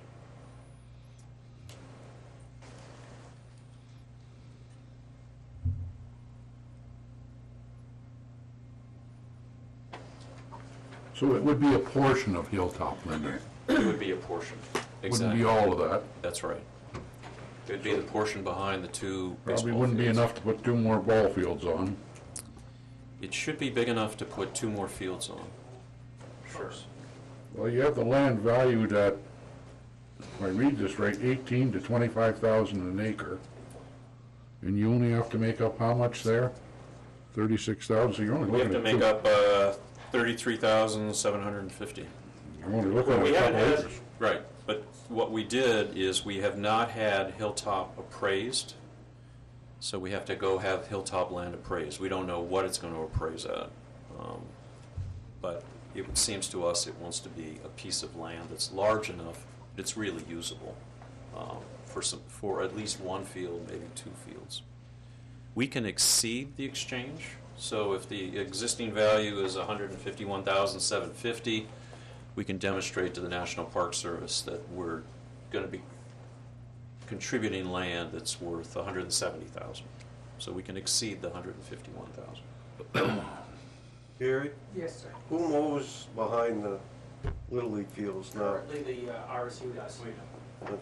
A: So it would be a portion of Hilltop, Linda.
N: It would be a portion. Exactly.
A: Wouldn't be all of that.
N: That's right. It would be the portion behind the 2 baseball
A: Probably wouldn't be
N: fields.
A: enough to put 2 more ball fields on.
N: It should be big enough to put 2 more fields on.
E: Sure.
A: Well, you have the land valued at, if I read this right, 18 to 25,000 an acre. And you only have to make up how much there? 36,000, so you're only
N: We have
A: looking
N: to
A: at
N: make up 33,750.
A: You're only looking at
N: We
A: a
N: haven't
A: couple
N: had,
A: acres.
N: right, but what we did is we have not had Hilltop appraised, so we have to go have Hilltop land appraised. We don't know what it's going to appraise at, but it seems to us it wants to be a piece of land that's large enough, it's really usable for at least one field, maybe two fields. We can exceed the exchange, so if the existing value is $151,750, we can demonstrate to the National Park Service that we're going to be contributing land that's worth $170,000. So we can exceed the $151,000.
D: Gary,
C: Yes, sir.
D: who mows behind the Little League fields now?
C: Currently, the RSU does.
D: Okay.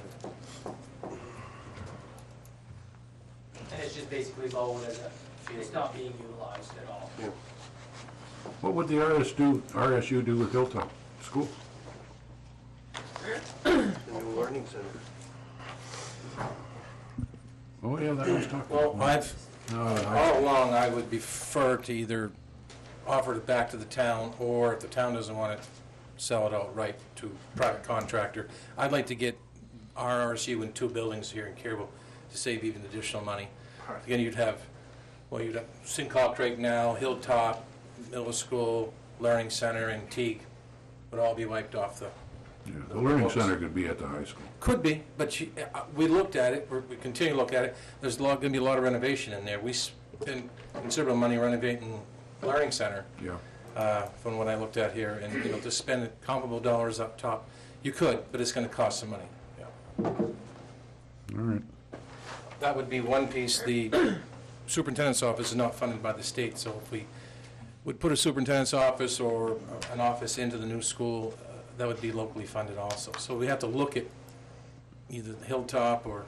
C: And it's just basically mowed as it's not being utilized at all.
D: Yeah.
A: What would the RSU do with Hilltop School?
D: The new learning center.
A: Oh, yeah, that was talking
I: Well,
A: about.
I: all along, I would prefer to either offer it back to the town, or if the town doesn't want it, sell it outright to a private contractor. I'd like to get our RSU in 2 buildings here in Caribou to save even additional money. Again, you'd have Sincock right now, Hilltop, Middle School, Learning Center, and Teague would all be wiped off the...
A: Yeah, the Learning Center could be at the high school.
I: Could be, but we looked at it, we continue to look at it. There's going to be a lot of renovation in there. We spent considerable money renovating the Learning Center,
A: Yeah.
I: from what I looked at here, and to spend comparable dollars up top, you could, but it's going to cost some money. Yeah.
A: All right.
I: That would be one piece. The superintendent's office is not funded by the state, so if we would put a superintendent's office or an office into the new school, that would be locally funded also. So we have to look at either the Hilltop or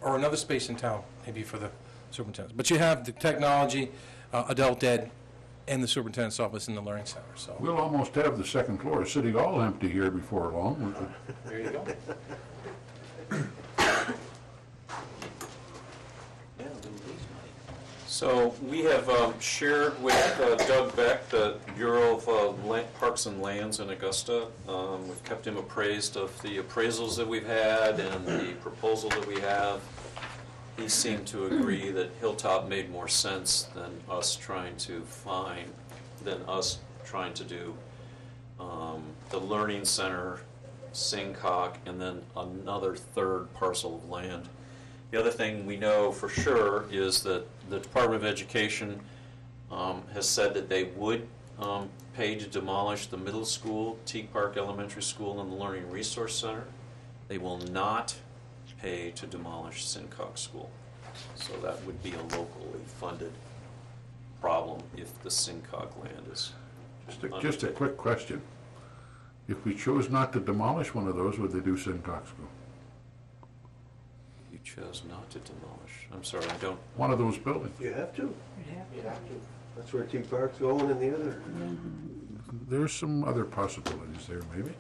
I: another space in town, maybe for the superintendent. But you have the technology, adult ed, and the superintendent's office in the Learning Center, so.
A: We'll almost have the second floor of City Hall empty here before long.
I: There you go.
N: So we have shared with Doug Beck, the Bureau of Parks and Lands in Augusta. We've kept him appraised of the appraisals that we've had and the proposal that we have. He seemed to agree that Hilltop made more sense than us trying to do the Learning Center, Sincock, and then another third parcel of land. The other thing we know for sure is that the Department of Education has said that they would pay to demolish the middle school, Teague Park Elementary School, and the Learning Resource Center. They will not pay to demolish Sincock School. So that would be a locally funded problem if the Sincock land is
A: Just a quick question. If we chose not to demolish one of those, would they do Sincock School?
N: You chose not to demolish. I'm sorry, I don't.
A: One of those buildings?
D: You have to. You have to. That's where Teague Park's going and the other.
A: There's some other possibilities there, maybe?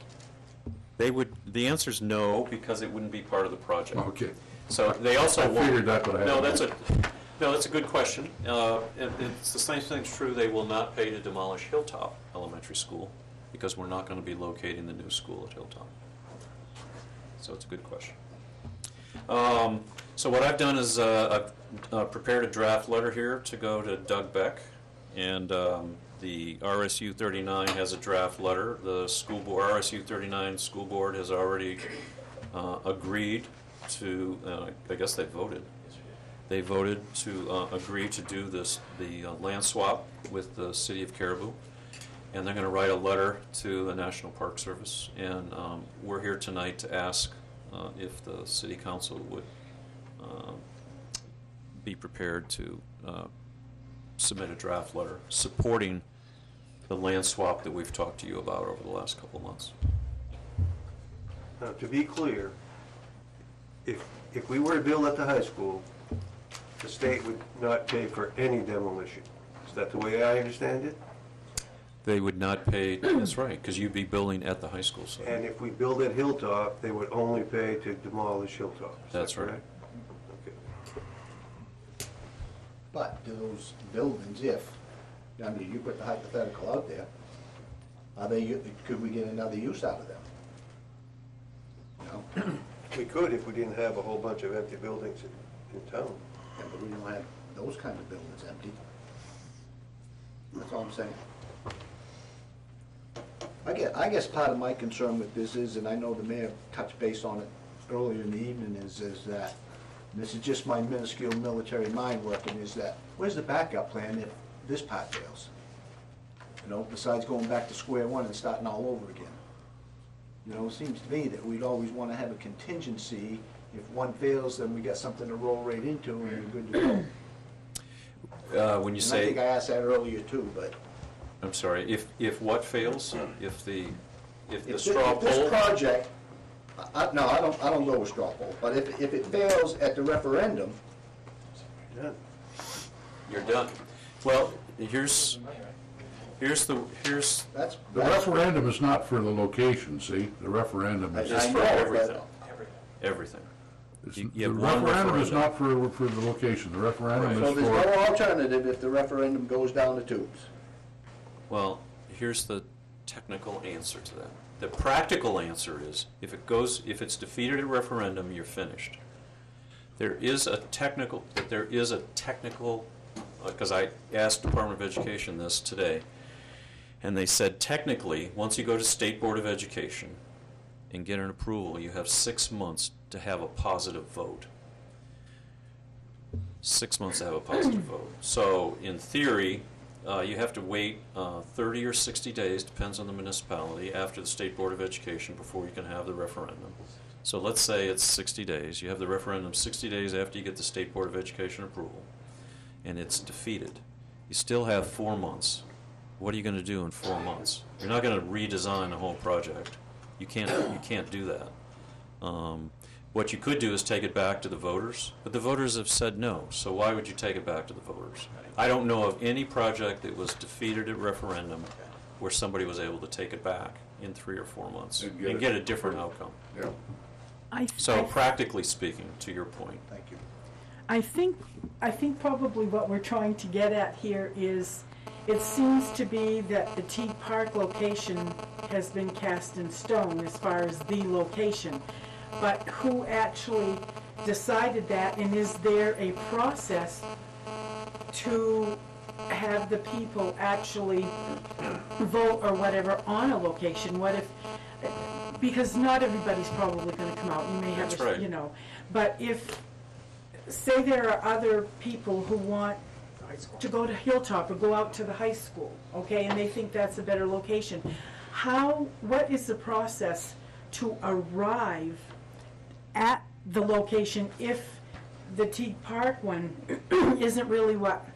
N: They would. The answer is no, because it wouldn't be part of the project.
A: Okay.
N: So they also
A: I
N: won't.
A: figured that would happen.
N: No, that's a good question. It's the same thing's true. They will not pay to demolish Hilltop Elementary School because we're not going to be locating the new school at Hilltop. So it's a good question. So what I've done is I've prepared a draft letter here to go to Doug Beck, and the RSU 39 has a draft letter. The school board, RSU 39 school board has already agreed to, I guess they voted. They voted to agree to do the land swap with the city of Caribou, and they're going to write a letter to the National Park Service, and we're here tonight to ask if the city council would be prepared to submit a draft letter supporting the land swap that we've talked to you about over the last couple of months.
D: Now, to be clear, if we were to build at the high school, the state would not pay for any demolition. Is that the way I understand it?
N: They would not pay, that's right, because you'd be building at the high school site.
D: And if we build at Hilltop, they would only pay to demolish Hilltop. Is that
N: That's right.
D: correct? Okay.
H: But do those buildings, if, I mean, you put the hypothetical out there, are they, could we get another use out of them? No?
D: We could if we didn't have a whole bunch of empty buildings in town.
H: Yeah, but we don't have those kind of buildings empty. That's all I'm saying. I guess part of my concern with this is, and I know the mayor touched base on it earlier in the evening, is that, and this is just my minuscule military mind working, is that, where's the backup plan if this part fails? You know, besides going back to square one and starting all over again. You know, it seems to me that we'd always want to have a contingency. If one fails, then we got something to roll right into and we're good to go.
N: When you
H: And
N: say...
H: I think I asked that earlier too, but.
N: I'm sorry, if what fails? If the
H: If
N: straw
H: this
N: poll?
H: project, no, I don't know a straw poll, but if it fails at the referendum,
D: Yeah.
N: You're done. Well, here's
H: that's.
A: The referendum is not for the location, see? The referendum is...
H: I
N: for
H: know, but-
N: everything. Everything. You
A: The
N: have one
A: referendum is
N: referendum.
A: not for the location. The referendum
H: So
A: is
H: there's
A: for...
H: no alternative if the referendum goes down the tubes.
N: Well, here's the technical answer to that. The practical answer is, if it's defeated at referendum, you're finished. There is a technical, because I asked Department of Education this today, and they said technically, once you go to State Board of Education and get an approval, you have 6 months to have a positive vote. 6 months to have a positive vote. So in theory, you have to wait 30 or 60 days, depends on the municipality, after the State Board of Education before you can have the referendum. So let's say it's 60 days. You have the referendum 60 days after you get the State Board of Education approval, and it's defeated. You still have 4 months. What are you going to do in 4 months? You're not going to redesign the whole project. You can't do that. What you could do is take it back to the voters, but the voters have said no, so why would you take it back to the voters? I don't know of any project that was defeated at referendum where somebody was able to take it back in 3 or 4 months and get a different outcome.
A: Yeah.
N: So practically speaking, to your point.
H: Thank you.
G: I think probably what we're trying to get at here is, it seems to be that the Teague Park location has been cast in stone as far as the location. But who actually decided that, and is there a process to have the people actually vote or whatever on a location? What if, because not everybody's probably going to come out, you may have,
N: That's right.
G: you know, but if, say there are other people who want to go to Hilltop or go out to the high school, okay, and they think that's a better location, what is the process to arrive at the location if the Teague Park one isn't really what,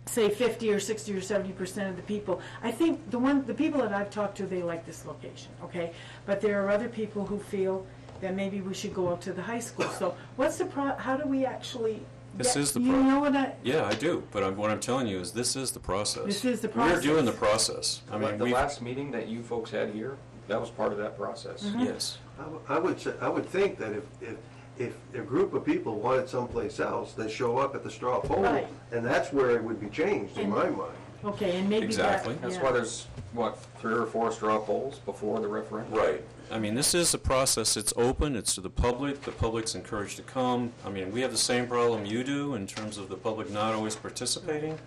G: say 50 or 60 or 70% of the people? I think the people that I've talked to, they like this location, okay? But there are other people who feel that maybe we should go out to the high school. So what's the how do we actually
N: This is the
G: you know what I...
N: Yeah, I do, but what I'm telling you is this is the process.
G: This is the process.
N: We're doing the process. I mean,
E: The last meeting that you folks had here, that was part of that process.
N: Yes.
D: I would think that if a group of people wanted someplace else, they show up at the straw poll,
G: Right.
D: and that's where it would be changed, in my mind.
G: Okay, and maybe
N: Exactly.
E: That's
G: yeah.
E: why there's, 3 or 4 straw polls before the referendum?
N: Right. I mean, this is a process. It's open. It's to the public. The public's encouraged to come. I mean, we have the same problem you do in terms of the public not always participating.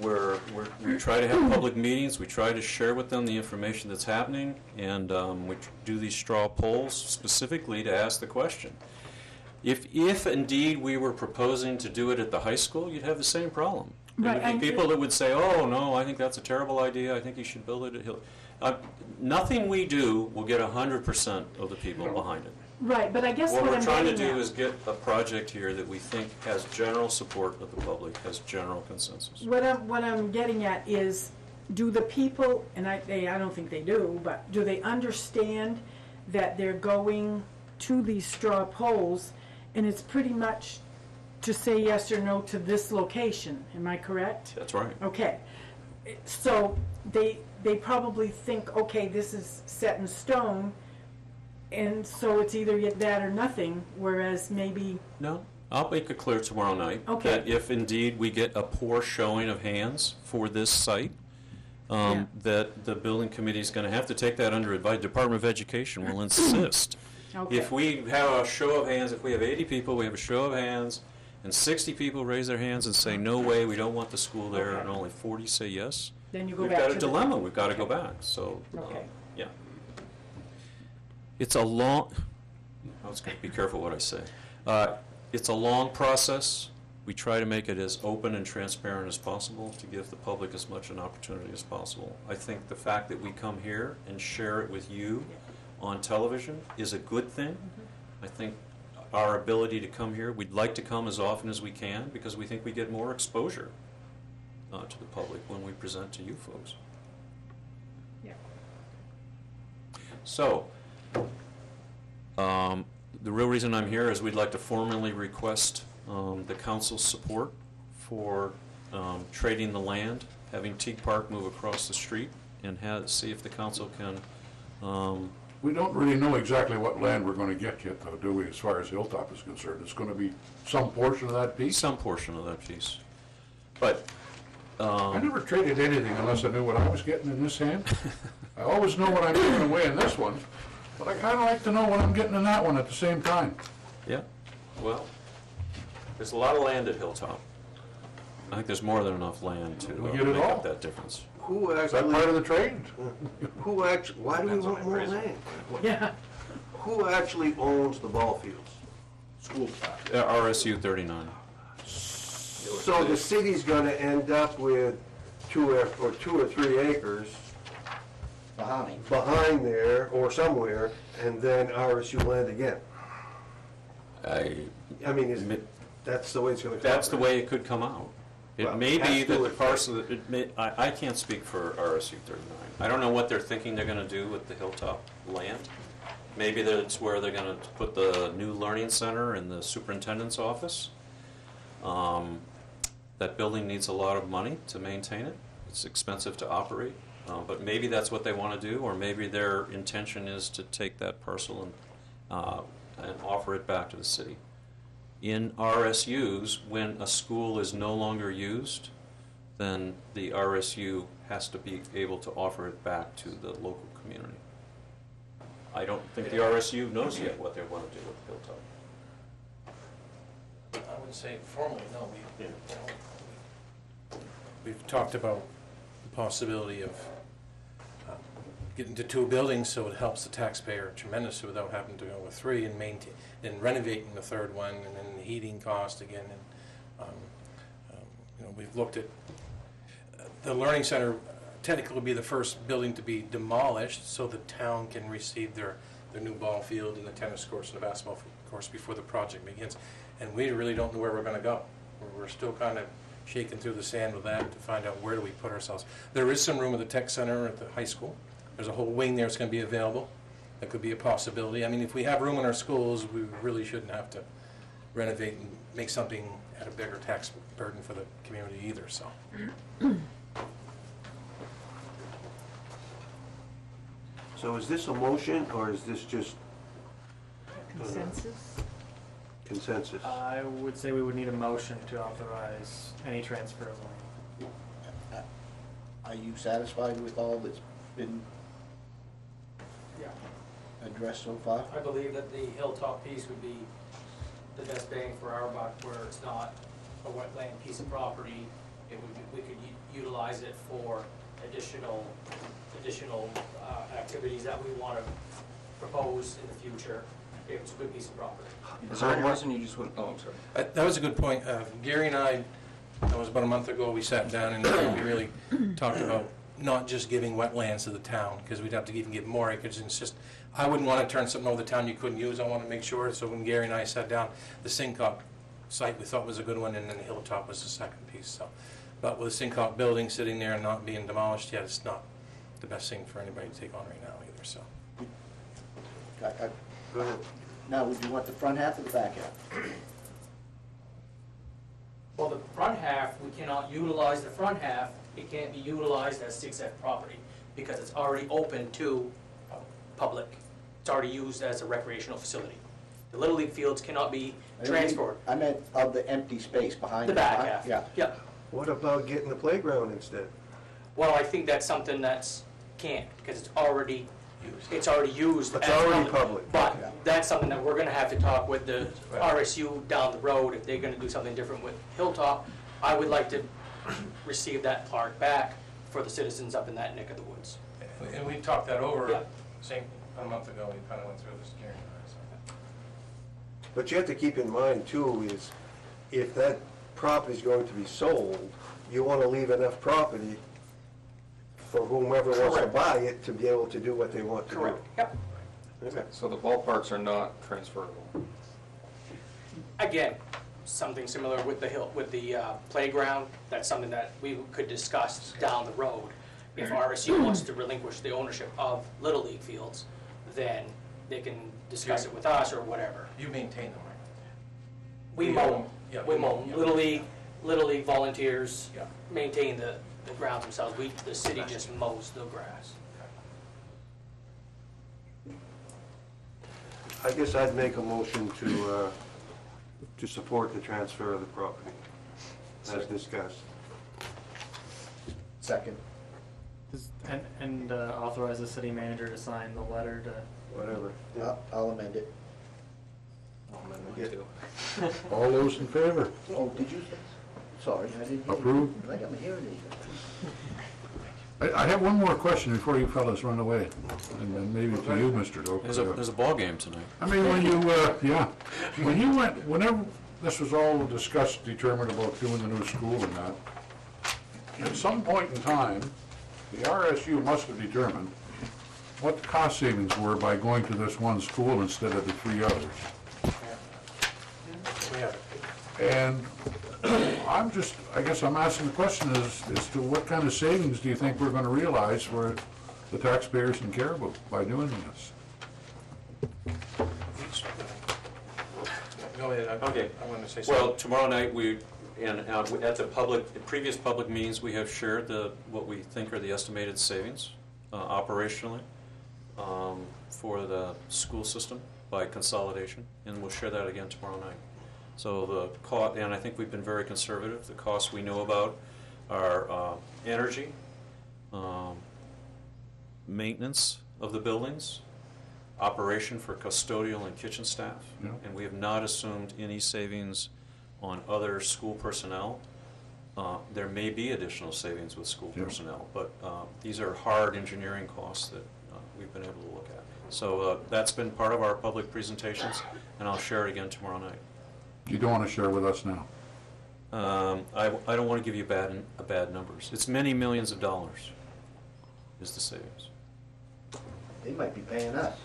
N: We try to have public meetings. We try to share with them the information that's happening, and we do these straw polls specifically to ask the question. If indeed we were proposing to do it at the high school, you'd have the same problem. There
G: Right,
N: would be people that would say, "Oh no, I think that's a terrible idea. I think you should build it at Hill." Nothing we do will get 100% of the people behind it.
G: Right, but I guess
N: What
G: what
N: we're
G: I'm
N: trying to
G: getting
N: do
G: at-
N: is get a project here that we think has general support of the public, has general consensus.
G: What I'm getting at is, do the people, and I don't think they do, but do they understand that they're going to these straw polls, and it's pretty much to say yes or no to this location? Am I correct?
N: That's right.
G: Okay. So they probably think, okay, this is set in stone, and so it's either that or nothing, whereas maybe,
N: No, I'll make it clear tomorrow night.
G: Okay.
N: That if indeed we get a poor showing of hands for this site, that the building committee is going to have to take that under advice. Department of Education will insist.
G: okay.
N: If we have a show of hands, if we have 80 people, we have a show of hands, and 60 people raise their hands and say, no way, we don't want the school there,
G: Okay.
N: and only 40 say yes,
G: Then you go
N: we've
G: back
N: got
G: to
N: a
G: the-
N: dilemma. We've got to go
G: Okay.
N: back. So,
G: Okay.
N: yeah. It's a long, I was going to be careful what I say. It's a long process. We try to make it as open and transparent as possible to give the public as much an opportunity as possible. I think the fact that we come here and share it with you on television is a good thing. I think our ability to come here, we'd like to come as often as we can because we think we get more exposure to the public when we present to you folks.
G: Yeah.
N: So, the real reason I'm here is we'd like to formally request the council's support for trading the land, having Teague Park move across the street, and see if the council can.
A: We don't really know exactly what land we're gonna get yet, though, do we, as far as Hilltop is concerned? It's gonna be some portion of that piece?
N: Some portion of that piece. But,
A: I never traded anything unless I knew what I was getting in this hand. I always know what I'm giving away in this one, but I kinda like to know what I'm getting in that one at the same time.
N: yeah, well, there's a lot of land at Hilltop. I think there's more than enough land to
A: We get it
N: make
A: all.
N: up that difference.
D: Who
A: Is that part
D: actually,
A: of the trade?
D: why do we
N: Depends on
D: want more
N: appraisal.
D: land?
G: Yeah.
D: Who actually owns the ball fields?
H: School.
N: RSU 39.
D: So the city's gonna end up with 2 or 3 acres
H: Behind.
D: behind there or somewhere, and then RSU land again. I mean, that's the way it's gonna come out.
N: That's the way it could come out. It
D: Well,
N: may
D: has
N: be
D: to
N: that the
D: with-
N: parcel, I can't speak for RSU 39. I don't know what they're thinking they're gonna do with the Hilltop land. Maybe that's where they're gonna put the new learning center and the superintendent's office. That building needs a lot of money to maintain it. It's expensive to operate. But maybe that's what they wanna do, or maybe their intention is to take that parcel and offer it back to the city. In RSUs, when a school is no longer used, then the RSU has to be able to offer it back to the local community. I don't think the RSU knows yet what they want to do with Hilltop.
I: I would say formally, no, we've talked about the possibility of getting to 2 buildings, so it helps the taxpayer tremendously without having to go with 3 and maintain, and renovating the 3rd one, and then the heating cost again, and, we've looked at, the Learning Center technically will be the first building to be demolished, so the town can receive their new ball field and the tennis courts and the basketball course before the project begins. And we really don't know where we're gonna go. We're still kind of shaking through the sand with that to find out where do we put ourselves. There is some room at the tech center at the high school. There's a whole wing there that's gonna be available. That could be a possibility. I mean, if we have room in our schools, we really shouldn't have to renovate and make something at a bigger tax burden for the community either, so.
D: So is this a motion, or is this just
G: Consensus?
D: consensus?
C: I would say we would need a motion to authorize any transfer of land.
H: Are you satisfied with all that's been
O: Yeah,
H: addressed so far?
O: I believe that the Hilltop piece would be the best bang for our buck, where it's not a wetland piece of property. It would, we could utilize it for additional activities that we want to propose in the future. It's a good piece of property.
E: Is there any reason you just wouldn't, oh, I'm sorry.
I: That was a good point. Gary and I, that was about a month ago, we sat down and we really talked about not just giving wetlands to the town, because we'd have to even give more acres. And it's just, I wouldn't want to turn something over the town you couldn't use. I want to make sure. So when Gary and I sat down, the Sincock site we thought was a good one, and then the Hilltop was the second piece. So, but with the Sincock building sitting there and not being demolished yet, it's not the best thing for anybody to take on right now either. So.
D: Go ahead.
H: Now, would you want the front half or the back half?
O: Well, the front half, we cannot utilize the front half, it can't be utilized as 6F property, because it's already open to public. It's already used as a recreational facility. The Little League fields cannot be transferred.
H: I meant of the empty space behind.
O: The back half.
H: Yeah.
O: Yeah.
D: What about getting the playground instead?
O: Well, I think that's something that's can't, because it's already used.
D: It's
O: as
D: already public.
O: But that's something that we're gonna have to talk with the RSU down the road, if they're gonna do something different with Hilltop. I would like to receive that park back for the citizens up in that neck of the woods.
I: And we talked that over,
O: Yeah.
I: a month ago, we kind of went through this, Gary and I, so.
D: But you have to keep in mind too, is if that property is going to be sold, you want to leave enough property for whomever wants to
O: Correct.
D: buy it to be able to do what they want to do.
O: Correct, yep.
D: Okay.
E: So the ballparks are not transferable.
O: Again, something similar with the playground, that's something that we could discuss down the road. If RSU wants to relinquish the ownership of Little League fields, then they can discuss it with us or whatever.
I: You maintain them, right?
O: We mow,
I: Yeah,
O: we mow.
I: yeah.
O: Little League volunteers
I: Yeah.
O: maintain the grounds themselves. The city just mows the grass.
D: I guess I'd make a motion to support the transfer of the property as discussed.
H: Second.
C: And authorize the city manager to sign the letter to.
D: Whatever.
H: I'll amend it.
E: I'll amend mine too.
A: All those in favor?
H: Oh, did you say? Sorry, I didn't hear you.
A: Approved.
H: I got my hearing aid.
A: I have one more question before you fellas run away, and then maybe to you, Mr. Doak.
N: There's a ball game tonight.
A: I mean, when you, when you went, whenever this was all discussed, determined about doing the new school and that, at some point in time, the RSU must have determined what the cost savings were by going to this one school instead of the three others.
I: We have it.
A: And I guess I'm asking the question as to what kind of savings do you think we're gonna realize for the taxpayers in Caribou by doing this?
I: Go ahead,
N: Okay.
I: I want to say
N: Well,
I: something.
N: tomorrow night, at the previous public meetings, we have shared what we think are the estimated savings operationally for the school system by consolidation, and we'll share that again tomorrow night. So the cost, and I think we've been very conservative. The costs we know about are energy, maintenance of the buildings, operation for custodial and kitchen staff,
A: Yeah.
N: and we have not assumed any savings on other school personnel. There may be additional savings with school
A: Yeah.
N: personnel, but these are hard engineering costs that we've been able to look at. So that's been part of our public presentations, and I'll share it again tomorrow night.
A: You don't wanna share with us now?
N: I don't want to give you bad numbers. It's many millions of dollars is the savings.
H: They might be paying us.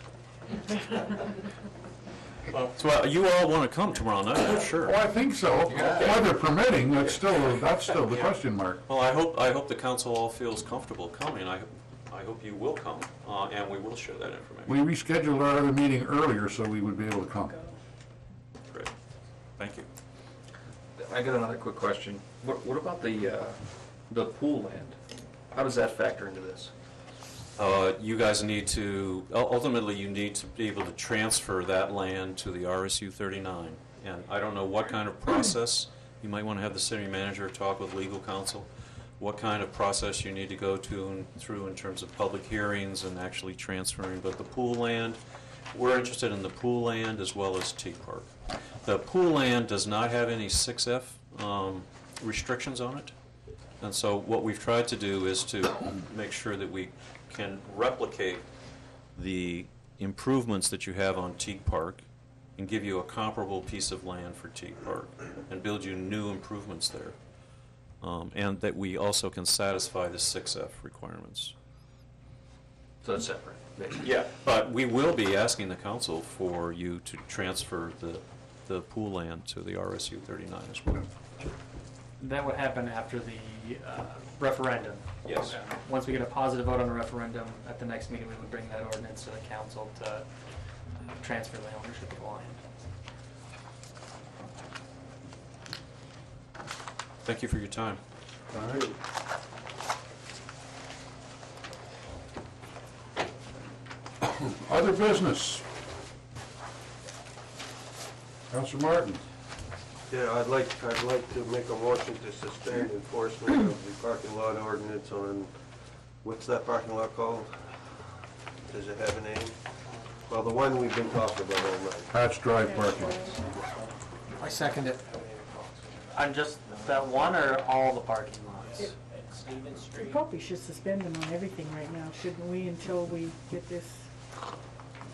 N: So you all want to come tomorrow night, I'm sure.
A: Oh, I think so. Weather permitting, that's still the question mark.
N: Well, I hope the council all feels comfortable coming. I hope you will come, and we will share that information.
A: We rescheduled our other meeting earlier so we would be able to come.
N: Great. Thank you.
E: I got another quick question. What about the pool land? How does that factor into this?
N: You guys need to, ultimately, you need to be able to transfer that land to the RSU 39. And I don't know what kind of process, you might want to have the city manager talk with legal counsel, what kind of process you need to go through in terms of public hearings and actually transferring. But the pool land, we're interested in the pool land as well as T Park. The pool land does not have any 6F restrictions on it. And so what we've tried to do is to make sure that we can replicate the improvements that you have on Teague Park and give you a comparable piece of land for Teague Park and build you new improvements there. And that we also can satisfy the 6F requirements.
E: So it's separate.
N: Yeah, but we will be asking the council for you to transfer the pool land to the RSU 39 as well.
C: That would happen after the referendum.
N: Yes.
C: Once we get a positive vote on the referendum, at the next meeting, we would bring that ordinance to the council to transfer the ownership of the land.
N: Thank you for your time.
A: All right. Other business? Counselor Martin?
D: Yeah, I'd like to make a motion to suspend enforcement of the parking lot ordinance on, what's that parking lot called? Does it have a name? Well, the one we've been talking about all night.
A: Hatch Drive parking.
M: I second it.
C: On just that one or all the parking lots?
G: We probably should suspend them on everything right now, shouldn't we, until we get this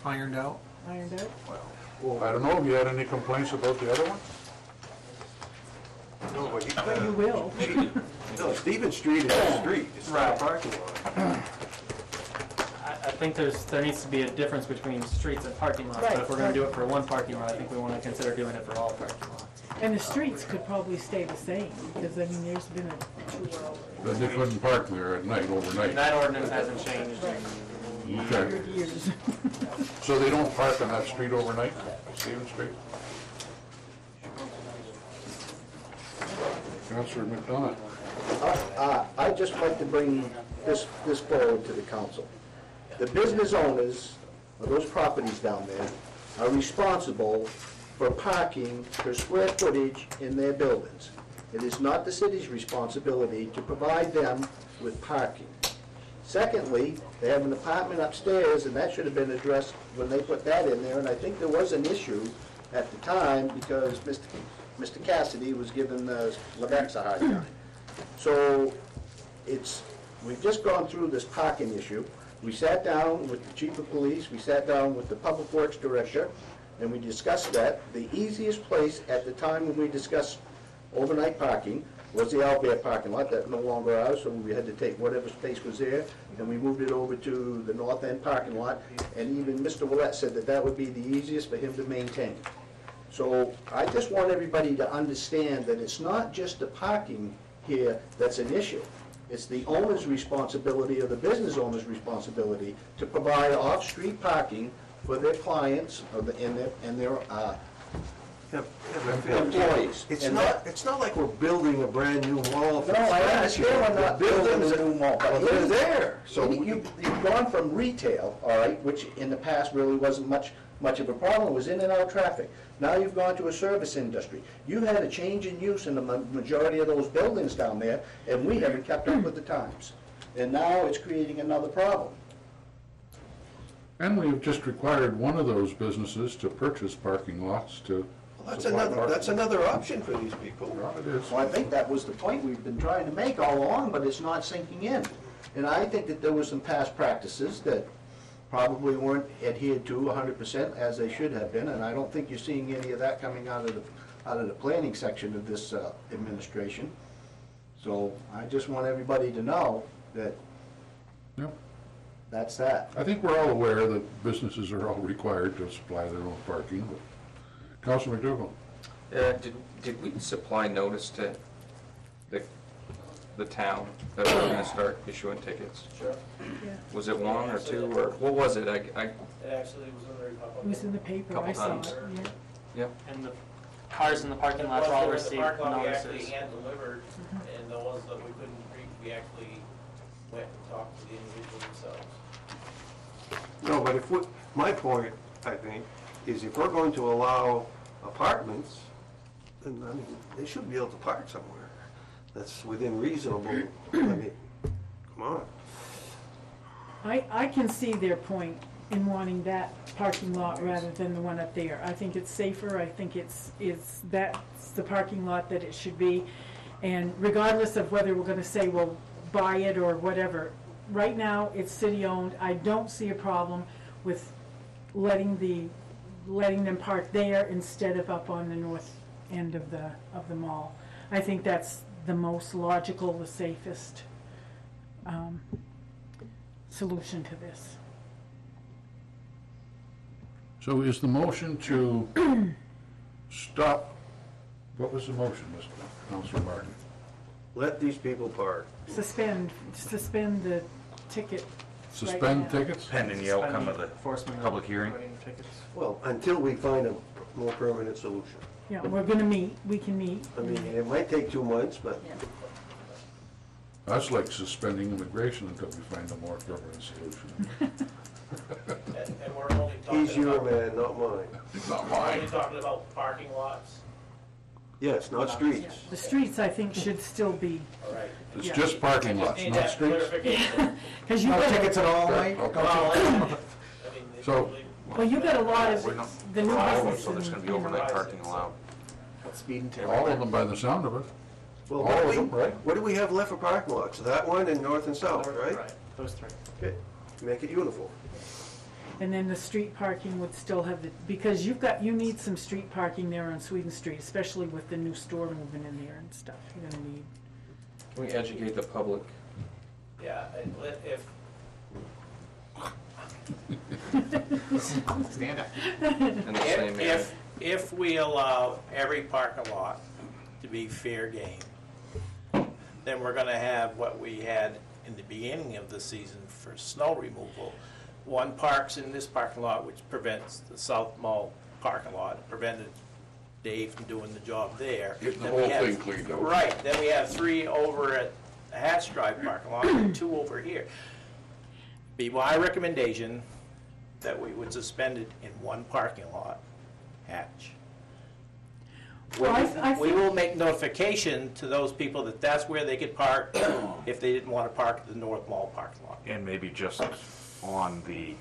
M: Ironed out.
G: ironed out?
A: I don't know, have you had any complaints about the other one?
D: No, but
G: But you will.
D: no, Stevens Street is a street, it's not a parking lot.
C: I think there needs to be a difference between streets and parking lots, but if we're gonna do it for one parking lot, I think we wanna consider doing it for all parking lots.
G: And the streets could probably stay the same, because, I mean, there's been a tour
A: That they couldn't park there at night, overnight.
C: That ordinance hasn't changed in
A: Okay.
G: years.
A: So they don't park on that street overnight, Stevens Street? Counselor McDonough?
H: I'd just like to bring this forward to the council. The business owners of those properties down there are responsible for parking per square footage in their buildings. It is not the city's responsibility to provide them with parking. Secondly, they have an apartment upstairs, and that should have been addressed when they put that in there, and I think there was an issue at the time because Mr. Cassidy was giving Levex a hard time. So we've just gone through this parking issue. We sat down with the chief of police, we sat down with the public works director, and we discussed that. The easiest place at the time when we discussed overnight parking was the Albert parking lot, that's no longer ours, so we had to take whatever space was there, and we moved it over to the north end parking lot, and even Mr. Willett said that that would be the easiest for him to maintain. So I just want everybody to understand that it's not just the parking here that's an issue. It's the owner's responsibility, or the business owner's responsibility, to provide off-street parking for their clients and their employees.
D: It's not like we're building a brand new mall from
H: No, I
D: scratch.
H: understand we're not building a new mall,
D: Well,
H: but
D: they're
H: here's-
D: there, so
H: You've gone from retail, all right, which in the past really wasn't much of a problem, it was in and out traffic. Now you've gone to a service industry. You had a change in use in the majority of those buildings down there, and we haven't kept up with the times. And now it's creating another problem.
A: And we've just required one of those businesses to purchase parking lots to
D: That's
A: supply
D: another,
A: parking.
D: that's another option for these people.
A: Yeah, it is.
H: Well, I think that was the point we've been trying to make all along, but it's not sinking in. And I think that there were some past practices that probably weren't adhered to 100% as they should have been, and I don't think you're seeing any of that coming out of the planning section of this administration. So I just want everybody to know that
A: Yep.
H: that's that.
A: I think we're all aware that businesses are all required to supply their own parking, but Councilor McDougall?
E: Did we supply notice to the town that we're gonna start issuing tickets?
P: Sure.
G: Yeah.
E: Was it one or two, or what was it?
P: It actually was in the
G: It was in the paper,
E: Couple
G: I saw
E: times.
G: it, yeah.
E: Yep.
C: And the cars in the parking lots all received
P: The parking lot we actually
C: notices.
P: hand-delivered, and the ones that we couldn't reach, we actually went and talked to the individuals themselves.
D: No, but my point, I think, is if we're going to allow apartments, then, I mean, they should be able to park somewhere. That's within reasonable, I mean, come on.
G: I can see their point in wanting that parking lot rather than the one up there. I think it's safer, I think that's the parking lot that it should be. And regardless of whether we're gonna say, well, buy it or whatever, right now, it's city-owned. I don't see a problem with letting them park there instead of up on the north end of the mall. I think that's the most logical, the safest solution to this.
A: So is the motion to stop, what was the motion, Mr. Councilor Martin?
D: Let these people park.
G: Suspend the ticket.
A: Suspend
G: now.
A: tickets?
J: Pending the outcome of the
C: Enforcement of
J: public hearing.
C: writing tickets.
D: Well, until we find a more permanent solution.
G: Yeah, we're gonna meet, we can meet.
D: I mean, it might take 2 months, but
B: Yeah.
A: That's like suspending immigration until we find a more permanent solution.
P: And we're only talking
D: he's your
P: about,
D: man, not mine.
A: Not
P: we're only
A: mine.
P: talking about parking lots.
D: Yes, not streets.
G: The streets, I think, should still be,
P: All right.
A: It's
G: Yeah.
A: just parking lots,
P: Need
A: not
P: that
A: streets.
P: clarification.
G: because you
H: No
G: got,
H: tickets at all,
A: Right,
H: Mike?
A: okay.
P: Well, I mean, it's
A: So-
P: really-
G: well, you got a lot of
J: We're not-
G: the new
J: all of them,
G: businesses.
J: so there's gonna be
G: you know,
J: overnight parking allowed.
H: Speeding to
A: All of them by the sound of it.
D: Well,
A: All
D: what
A: of
D: do we-
A: them, right?
D: What do we have left for parking lots? That one and north and south, right?
C: Right, those three.
D: Okay, make it uniform.
G: And then the street parking would still have the, because you need some street parking there on Sweden Street, especially with the new store moving in there and stuff. You're gonna need,
E: Can we educate the public?
P: Yeah, if,
M: Stand up.
E: In the same area?
P: if we allow every parking lot to be fair game, then we're gonna have what we had in the beginning of the season for snow removal. One parks in this parking lot, which prevents the South Mall parking lot, prevented Dave from doing the job there.
A: Getting the
P: Then we
A: whole
P: have-
A: thing cleaned out.
P: Right, then we have 3 over at Hatch Drive parking lot and 2 over here. Be my recommendation that we would suspend it in one parking lot, Hatch.
G: Well, I
P: We
G: think-
P: will make notification to those people that that's where they could park if they didn't want to park at the North Mall parking lot.
J: And maybe just along the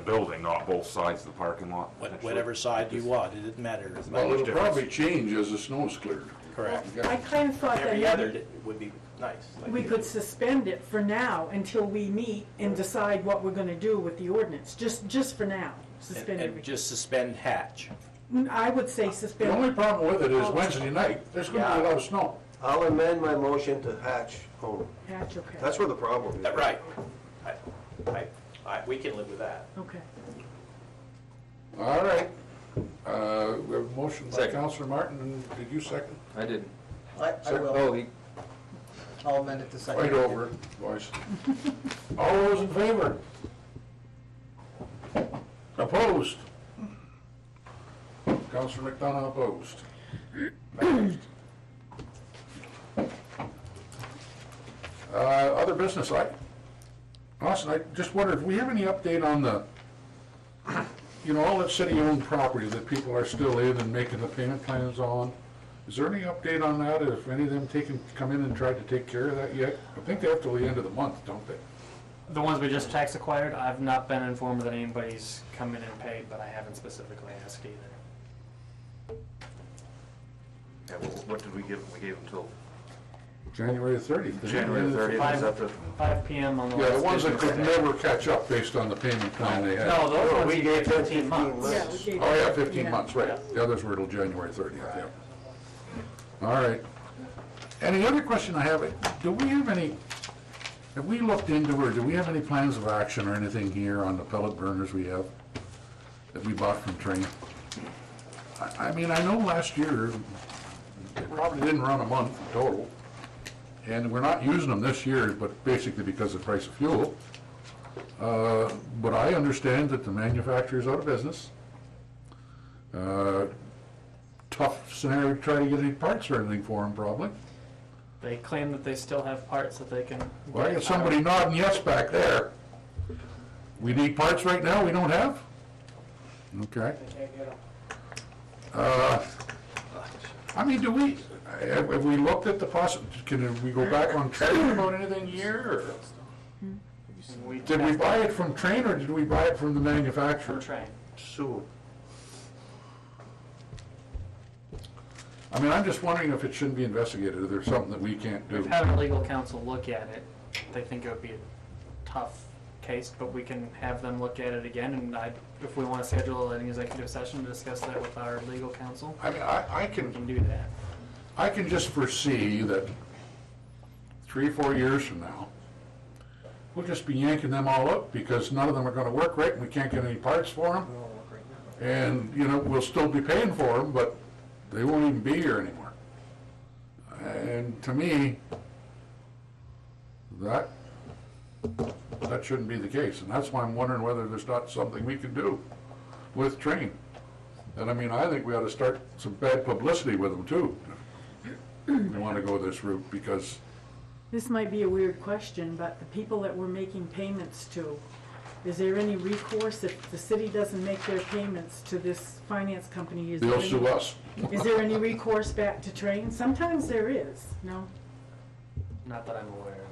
J: building, not both sides of the parking lot.
P: Whatever side you want, it doesn't matter.
A: Well, it'll
J: difference.
A: probably change as the snow's cleared.
P: Correct.
G: I kind of thought that
P: Every other
G: maybe
P: would be nice.
G: we could suspend it for now until we meet and decide what we're gonna do with the ordinance, just for now, suspend
P: And
G: everything.
P: just suspend Hatch.
G: I would say
A: The
G: suspend.
A: only problem with it is Wednesday night, there's gonna be a lot of snow.
D: I'll amend my motion to Hatch only.
G: Hatch, okay,
D: That's where the problem is.
P: Right. We can live with that.
G: okay.
A: All right. We have a motion by
E: Second.
A: Counselor Martin, and did you second?
E: I didn't.
M: I will.
E: Oh, he,
M: I'll amend it to second.
A: Right over it, boys. All those in favor? Opposed? Counselor McDonough opposed. Other business, Austin, I just wondered, if we have any update on the, all that city-owned property that people are still in and making the payment plans on? Is there any update on that? If any of them come in and tried to take care of that yet? I think they have till the end of the month, don't they?
C: The ones we just tax acquired, I've not been informed that anybody's come in and paid, but I haven't specifically asked either.
J: Yeah, what did we give? We gave them till
A: January 30th.
J: January 30th, is that the?
C: 5 PM on the
A: Yeah,
C: last
A: the ones that
C: business
A: could
C: day.
A: never catch up based on the payment plan they had.
C: No, those
D: No,
C: ones
D: we
C: you
D: gave
C: get
D: 15
C: 15 months.
D: months.
G: Yeah, we gave
A: Oh, yeah,
G: that.
A: 15
G: Yeah.
A: months, right. The others were till January 30th, yeah. All right. And the other question I have, have we looked into, or do we have any plans of action or anything here on the pellet burners we have that we bought from Train? I mean, I know last year, it probably didn't run a month total, and we're not using them this year, but basically because of the price of fuel. But I understand that the manufacturer's out of business. Tough scenario to try to get any parts or anything for them, probably.
C: They claim that they still have parts that they can.
A: Well, I
C: get
A: got somebody nodding yes back there. We need parts right now we don't have? Okay. I mean, have we looked at the can we go back on Train about anything here, or? Did we buy it from Train, or did we buy it from the manufacturer?
C: Train.
D: Soon.
A: I mean, I'm just wondering if it shouldn't be investigated, if there's something that we can't do.
C: We've had our legal counsel look at it. They think it would be a tough case, but we can have them look at it again, and if we want to schedule an executive session to discuss that with our legal counsel,
A: I mean, I
C: we
A: can
C: can do that.
A: I can just foresee that 3 or 4 years from now, we'll just be yanking them all up because none of them are gonna work right and we can't get any parts for them. And, we'll still be paying for them, but they won't even be here anymore. And to me, that shouldn't be the case. And that's why I'm wondering whether there's not something we can do with Train. And I mean, I think we ought to start some bad publicity with them too. We want to go this route because,
G: This might be a weird question, but the people that we're making payments to, is there any recourse if the city doesn't make their payments to this finance company? Is there
A: they'll
G: any-
A: sue us.
G: Is there any recourse back to Train? Sometimes there is, no?
C: Not that I'm aware of.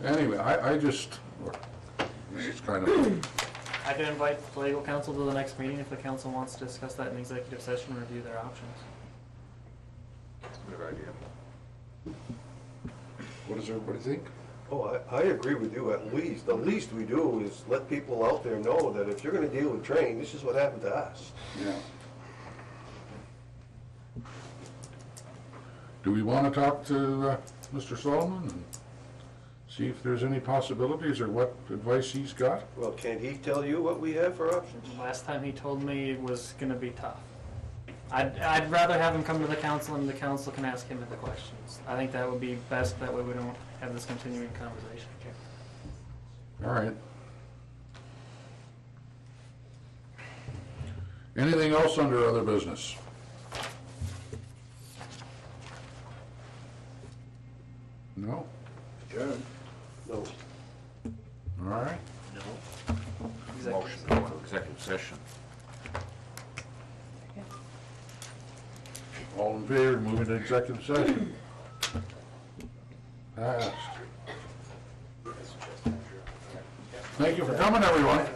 A: Anyway, I just, this is kind of,
C: I can invite the legal counsel to the next meeting if the council wants to discuss that in executive session and review their options.
J: Good idea.
A: what does everybody think?
D: Oh, I agree with you, at least. The least we do is let people out there know that if you're gonna deal with Train, this is what happened to us.
A: Yeah. Do we want to talk to Mr. Solomon and see if there's any possibilities or what advice he's got?
D: Well, can't he tell you what we have for options?
C: Last time he told me it was gonna be tough. I'd rather have him come to the council and the council can ask him the questions. I think that would be best, that way we don't have this continuing conversation.
A: All right. Anything else under other business? No?
D: No.
A: All right.
J: Motion to go into executive session.
A: All in favor, of moving to executive session? Passed. Thank you for coming, everyone.